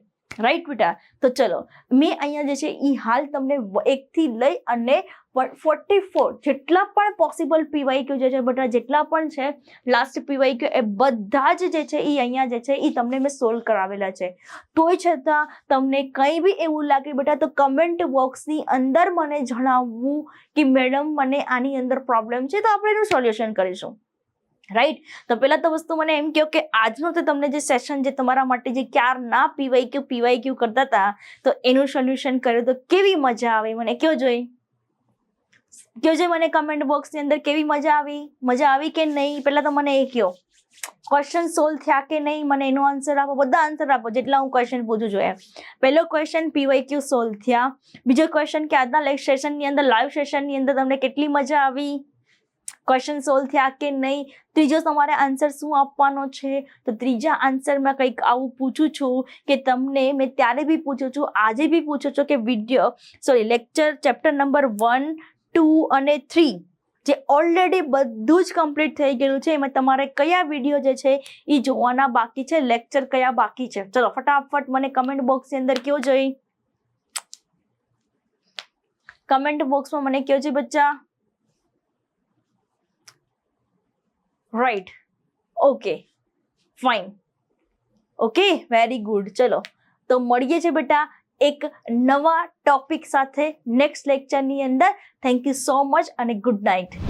રાઈટ બેટા. તો ચલો, મેં અહીંયા જે છે એ હાલ તમને 1 થી લઈ અને 44 જેટલા પણ પોસિબલ પીવાયક્યુ જે છે બેટા, જેટલા પણ છે લાસ્ટ પીવાયક્યુ એ બધા જ જે છે એ અહીંયા જે છે એ તમને મેં સોલ્વ કરાવેલા છે. તોય છતાં તમને કંઈ બી એવું લાગે બેટા તો કમેન્ટ બોક્સની અંદર મને જણાવવું કે મેડમ મને આની અંદર પ્રોબ્લેમ છે, તો આપણે એનું સોલ્યુશન કરીશું, રાઈટ. તો પહેલા તો વસ્તુ મને એમ કહો કે આજનો તો તમને જે સેશન જે તમારા માટે જે ક્યારના પીવાયક્યુ કરતા હતા તો એનું સોલ્યુશન કર્યું તો કેવી મજા આવી મને કયો જોઈ મને કમેન્ટ બોક્સની અંદર કેવી મજા આવી કે નહીં. પહેલા તો મને એ કહો ક્વેશ્ચન સોલ્વ થયા કે નહીં, મને એનો આન્સર આપો, બધા આન્સર આપો જેટલા હું ક્વેશ્ચન પૂછું છું એમ. પહેલો ક્વેશ્ચન પીવાયક્યુ સોલ્વ થયા. બીજો ક્વેશ્ચન કે આજના સેશનની અંદર લાઈવ સેશનની અંદર તમને કેટલી મજા આવી, ક્વેશ્ચન સોલ્વ થયા કે નહીં. ત્રીજો તમારે આન્સર શું આપવાનો છે, તો ત્રીજા આન્સરમાં કંઈક આવું પૂછું છું કે તમને મેં ત્યારે બી પૂછું છું, આજે બી પૂછું છું કે લેક્ચર ચેપ્ટર નંબર 1 2 અને 3 જે ઓલરેડી બધું જ કમ્પ્લીટ થઈ ગયેલું છે એમાં તમારે કયા વિડીયો જે છે એ જોવાના બાકી છે, લેક્ચર કયા બાકી છે. ચલો ફટાફટ મને કમેન્ટ બોક્સની અંદર કયો જોઈ, કમેન્ટ બોક્સમાં મને કયો છે બચ્ચા. Right, okay fine, okay very good. ચલો તો મળીએ છીએ બેટા એક નવા ટોપિક સાથે નેક્સ્ટ લેક્ચરની અંદર. થેન્ક યુ સો મચ અને ગુડ નાઇટ.